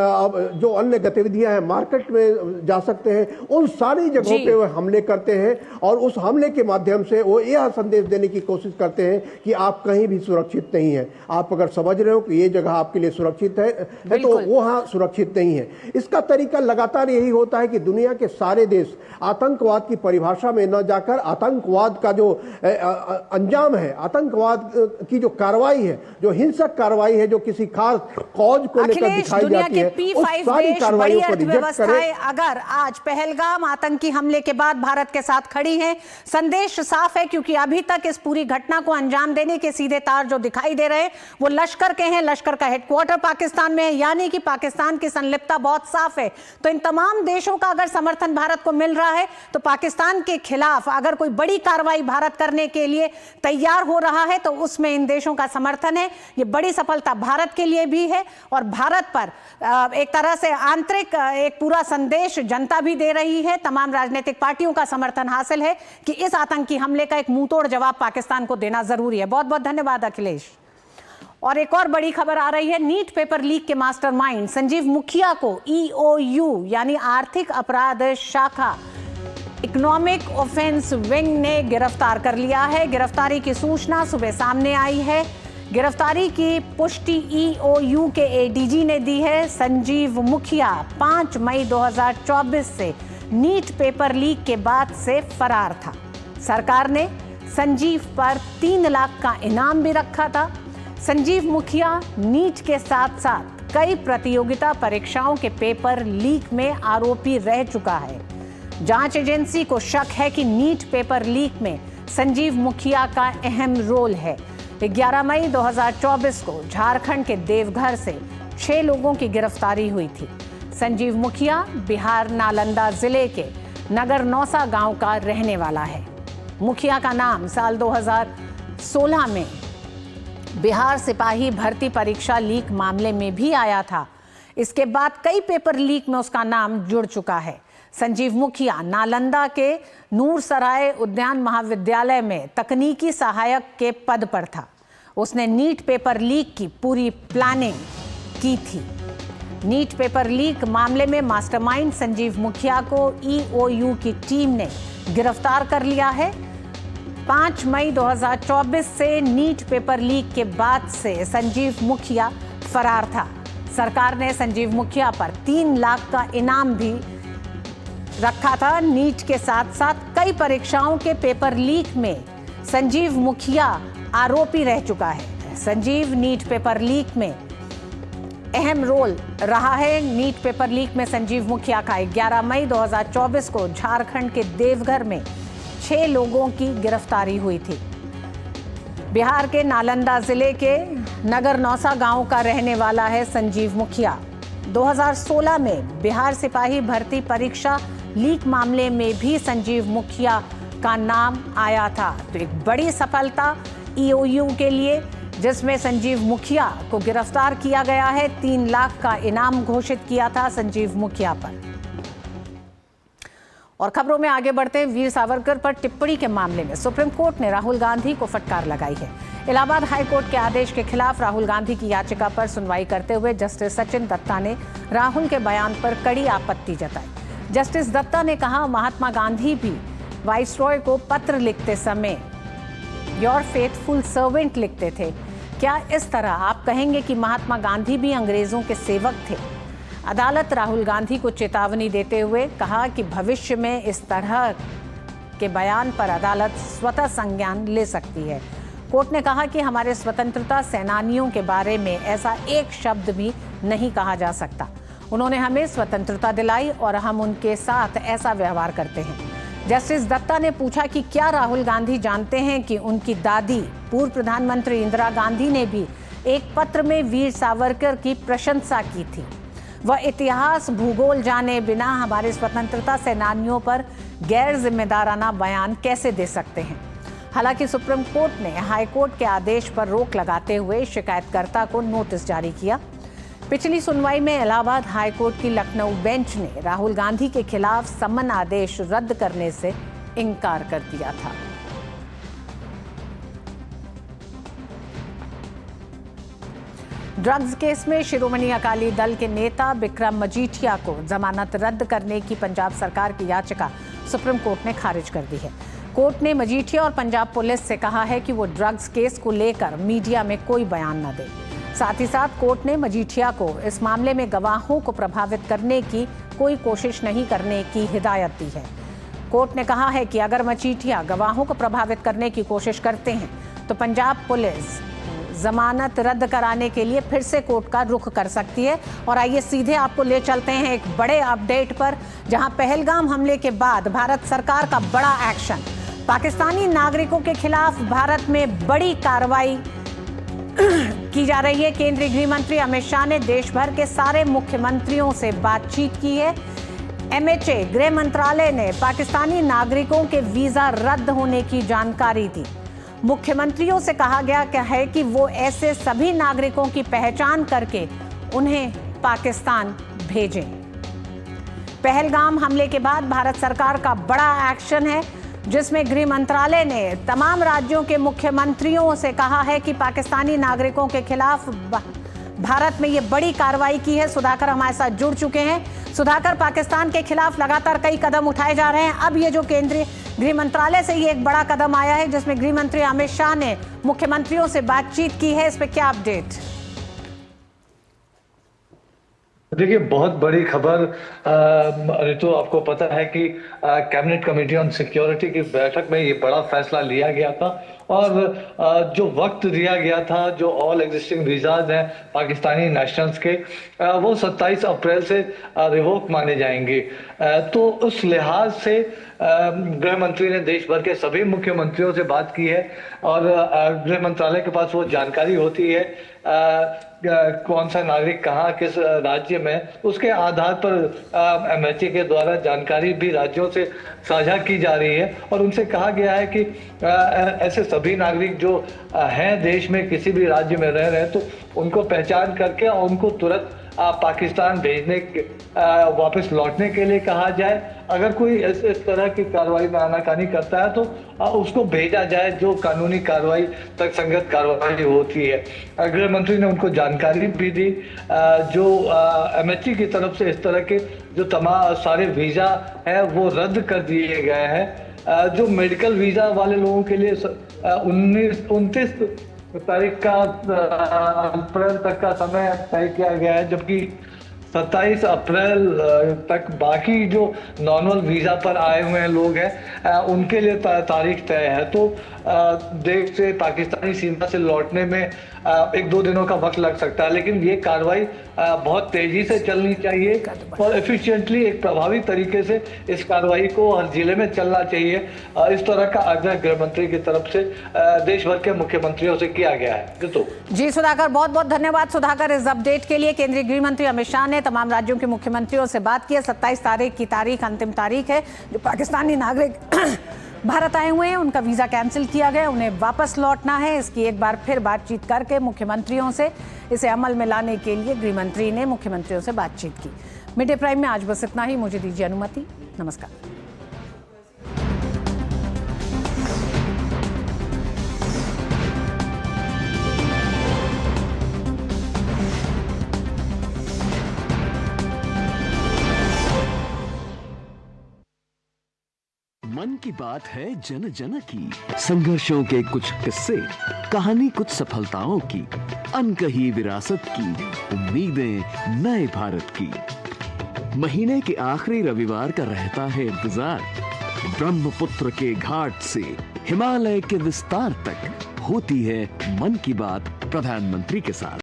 जो अन्य गतिविधियां हैं मार्केट में जा सकते हैं, उन सारी जगहों पे वो हमले करते हैं। और उस हमले के माध्यम से वो यह संदेश देने की कोशिश करते हैं कि आप कहीं भी सुरक्षित नहीं है। आप अगर समझ रहे हो कि ये जगह आपके लिए सुरक्षित है तो वहां सुरक्षित नहीं है। इसका तरीका लगातार यही होता है कि दुनिया के सारे देश आतंकवाद की परिभाषा में न जाकर आतंकवाद का जो अंजाम है, आतंकवाद की जो कार्रवाई है, जो हिंसक कार्रवाई है, जो किसी खास कॉज को लेकर दिखाई जाती है, उस सारी कार्रवाइयों को रिजेक्ट करें। अगर आज पहलगाम आतंकी हमले के बाद भारत के साथ खड़ी है, संदेश साफ है, क्योंकि अभी तक इस पूरी घटना को अंजाम देने के सीधे तार जो दिखाई दे रहे हैं वो लश्कर के हैं। लश्कर का हेडक्वार्टर पाकिस्तान में है, यानी कि पाकिस्तान की संलिप्तता बहुत साफ है। तो इन तमाम देशों का अगर समर्थन भारत को मिल रहा है तो पाकिस्तान के खिलाफ अगर कोई बड़ी कार्रवाई भारत करने के लिए तैयार हो रहा है तो उसमें इन देशों का समर्थन है। ये बड़ी सफलता भारत के लिए भी है और भारत पर एक तरह से आंतरिक एक पूरा संदेश जनता भी दे रही है। तमाम राजनीतिक पार्टियों का समर्थन हासिल है कि इस आतंकी हमले का एक मुंहतोड़ जवाब पाकिस्तान को देना जरूरी है। बहुत बहुत धन्यवाद अखिलेश। और एक और बड़ी खबर आ रही है, नीट पेपर लीक के मास्टरमाइंड संजीव मुखिया को EOU यानी आर्थिक अपराध शाखा इकोनॉमिक ऑफेंस विंग ने गिरफ्तार कर लिया है। गिरफ्तारी की सूचना सुबह सामने आई है। गिरफ्तारी की पुष्टि EOU के ADG ने दी है। संजीव मुखिया 5 मई 2024 से नीट पेपर लीक के बाद से फरार था। सरकार ने संजीव पर 3 लाख का इनाम भी रखा था। संजीव मुखिया नीट के साथ साथ कई प्रतियोगिता परीक्षाओं के पेपर लीक में आरोपी रह चुका है। जांच एजेंसी को शक है कि नीट पेपर लीक में संजीव मुखिया का अहम रोल है। 11 मई 2024 को झारखंड के देवघर से 6 लोगों की गिरफ्तारी हुई थी। संजीव मुखिया बिहार नालंदा जिले के नगर नौसा गांव का रहने वाला है। मुखिया का नाम साल 2016 में बिहार सिपाही भर्ती परीक्षा लीक मामले में भी आया था। इसके बाद कई पेपर लीक में उसका नाम जुड़ चुका है। संजीव मुखिया नालंदा के नूरसराय उद्यान महाविद्यालय में तकनीकी सहायक के पद पर था। उसने नीट पेपर लीक की पूरी प्लानिंग की थी। नीट पेपर लीक मामले में मास्टरमाइंड संजीव मुखिया को EOU की टीम ने गिरफ्तार कर लिया है। 5 मई 2024 से नीट पेपर लीक के बाद से संजीव मुखिया फरार था। सरकार ने संजीव मुखिया पर 3 लाख का इनाम भी रखा था। नीट के साथ साथ कई परीक्षाओं के पेपर लीक में संजीव मुखिया आरोपी रह चुका है। संजीव नीट पेपर लीक में अहम रोल रहा है। नीट पेपर लीक में संजीव मुखिया का 11 मई 2024 को झारखंड के देवघर में 6 लोगों की गिरफ्तारी हुई थी। बिहार के नालंदा जिले के नगर नौसा गांव का रहने वाला है संजीव मुखिया। 2016 में बिहार सिपाही भर्ती परीक्षा लीक मामले में भी संजीव मुखिया का नाम आया था। तो एक बड़ी सफलता EOU के लिए, जिसमें संजीव मुखिया को गिरफ्तार किया गया है। 3 लाख का इनाम घोषित किया था संजीव मुखिया पर। और खबरों में आगे बढ़ते हैं, वीर सावरकर पर टिप्पणी के मामले में सुप्रीम कोर्ट ने राहुल गांधी को फटकार लगाई है। इलाहाबाद हाई कोर्ट के आदेश के खिलाफ राहुल गांधी की याचिका पर सुनवाई करते हुए जस्टिस सचिन दत्ता ने राहुल के बयान पर कड़ी आपत्ति जताई। जस्टिस दत्ता ने कहा, महात्मा गांधी भी वाइसरॉय को पत्र लिखते समय योर फेथफुल सर्वेंट लिखते थे। क्या इस तरह आप कहेंगे कि महात्मा गांधी भी अंग्रेजों के सेवक थे? अदालत राहुल गांधी को चेतावनी देते हुए कहा कि भविष्य में इस तरह के बयान पर अदालत स्वतः संज्ञान ले सकती है। कोर्ट ने कहा कि हमारे स्वतंत्रता सेनानियों के बारे में ऐसा एक शब्द भी नहीं कहा जा सकता। उन्होंने हमें स्वतंत्रता दिलाई और हम उनके साथ ऐसा व्यवहार करते हैं। जस्टिस दत्ता ने पूछा कि क्या राहुल गांधी जानते हैं कि उनकी दादी पूर्व प्रधानमंत्री इंदिरा गांधी ने भी एक पत्र में वीर सावरकर की प्रशंसा की थी। वह इतिहास भूगोल जाने बिना हमारे स्वतंत्रता सेनानियों पर गैर जिम्मेदाराना बयान कैसे दे सकते हैं। हालांकि सुप्रीम कोर्ट ने हाई कोर्ट के आदेश पर रोक लगाते हुए शिकायतकर्ता को नोटिस जारी किया। पिछली सुनवाई में इलाहाबाद हाई कोर्ट की लखनऊ बेंच ने राहुल गांधी के खिलाफ समन आदेश रद्द करने से इनकार कर दिया था। ड्रग्स केस में शिरोमणि अकाली दल के नेता बिक्रम मजीठिया को जमानत रद्द करने की पंजाब सरकार की याचिका सुप्रीम कोर्ट ने खारिज कर दी है। कोर्ट ने मजीठिया और पंजाब पुलिस से कहा है कि वो ड्रग्स केस को लेकर मीडिया में कोई बयान न दे। साथ ही साथ कोर्ट ने मजीठिया को इस मामले में गवाहों को प्रभावित करने की कोई कोशिश नहीं करने की हिदायत दी है। कोर्ट ने कहा है कि अगर मजीठिया गवाहों को प्रभावित करने की कोशिश करते हैं तो पंजाब पुलिस जमानत रद्द कराने के लिए फिर से कोर्ट का रुख कर सकती है। और आइए सीधे आपको ले चलते हैं एक बड़े अपडेट पर, जहां पहलगाम हमले के बाद भारत सरकार का बड़ा एक्शन। पाकिस्तानी नागरिकों के खिलाफ भारत में बड़ी कार्रवाई की जा रही है। केंद्रीय गृह मंत्री अमित शाह ने देश भर के सारे मुख्यमंत्रियों से बातचीत की है। एमएचए गृह मंत्रालय ने पाकिस्तानी नागरिकों के वीजा रद्द होने की जानकारी दी। मुख्यमंत्रियों से कहा गया है कि वो ऐसे सभी नागरिकों की पहचान करके उन्हें पाकिस्तान भेजें। पहलगाम हमले के बाद भारत सरकार का बड़ा एक्शन है, जिसमें गृह मंत्रालय ने तमाम राज्यों के मुख्यमंत्रियों से कहा है कि पाकिस्तानी नागरिकों के खिलाफ भारत में ये बड़ी कार्रवाई की है। सुधाकर हमारे साथ जुड़ चुके हैं। सुधाकर, पाकिस्तान के खिलाफ लगातार कई कदम उठाए जा रहे हैं। अब ये जो केंद्रीय गृह मंत्रालय से ये एक बड़ा कदम आया है, जिसमें गृह मंत्री अमित शाह ने मुख्यमंत्रियों से बातचीत की है, इस पे क्या अपडेट? देखिए, बहुत बड़ी खबर ऋतु, आपको पता है कि कैबिनेट कमेटी ऑन सिक्योरिटी की बैठक में ये बड़ा फैसला लिया गया था और जो वक्त दिया गया था, जो ऑल एग्जिस्टिंग वीजाज हैं पाकिस्तानी नेशनल्स के, वो 27 अप्रैल से रिवोक माने जाएंगे। तो उस लिहाज से गृह मंत्री ने देश भर के सभी मुख्यमंत्रियों से बात की है और गृह मंत्रालय के पास वो जानकारी होती है कौन सा नागरिक कहाँ किस राज्य में, उसके आधार पर एमएचए के द्वारा जानकारी भी राज्यों से साझा की जा रही है और उनसे कहा गया है कि ऐसे सभी नागरिक जो हैं देश में किसी भी राज्य में रह रहे हैं तो उनको पहचान करके और उनको तुरंत पाकिस्तान भेजने वापस लौटने के लिए कहा जाए। अगर कोई इस तरह की कार्रवाई में आनाकानी करता है तो उसको भेजा जाए, जो कानूनी कार्रवाई तक संगत कार्रवाई होती है। गृह मंत्री ने उनको जानकारी भी दी। जो एमएचए की तरफ से इस तरह के जो तमाम सारे वीज़ा हैं वो रद्द कर दिए गए हैं। जो मेडिकल वीज़ा वाले लोगों के लिए 29 तारीख का अप्रैल तक का समय तय किया गया है, जबकि 27 अप्रैल तक बाकी जो नॉर्मल वीज़ा पर आए हुए लोग हैं उनके लिए तारीख तय है। तो देश से पाकिस्तानी सीमा से लौटने में 1-2 दिनों का वक्त लग सकता है, लेकिन ये कार्रवाई बहुत तेजी से चलनी चाहिए और एफिशिएंटली एक प्रभावी तरीके से इस कार्रवाई को हर जिले में चलना चाहिए। इस तरह का आग्रह गृह मंत्री की तरफ से देश भर के मुख्यमंत्रियों से किया गया है। तो जी सुधाकर, बहुत बहुत धन्यवाद सुधाकर इस अपडेट के लिए। केंद्रीय गृह मंत्री अमित शाह ने तमाम राज्यों के मुख्यमंत्रियों से बात की है। 27 तारीख की तारीख अंतिम तारीख है। जो पाकिस्तानी नागरिक भारत आए हुए हैं उनका वीजा कैंसिल किया गया, उन्हें वापस लौटना है। इसकी एक बार फिर बातचीत करके मुख्यमंत्रियों से इसे अमल में लाने के लिए गृह मंत्री ने मुख्यमंत्रियों से बातचीत की। मिड डे प्राइम में आज बस इतना ही। मुझे दीजिए अनुमति। नमस्कार। मन की बात है जन जन की, संघर्षों के कुछ किस्से, कहानी कुछ सफलताओं की, अनकही विरासत की, उम्मीदें नए भारत की। महीने के आखिरी रविवार का रहता है इंतजार। ब्रह्मपुत्र के घाट से हिमालय के विस्तार तक होती है मन की बात प्रधानमंत्री के साथ।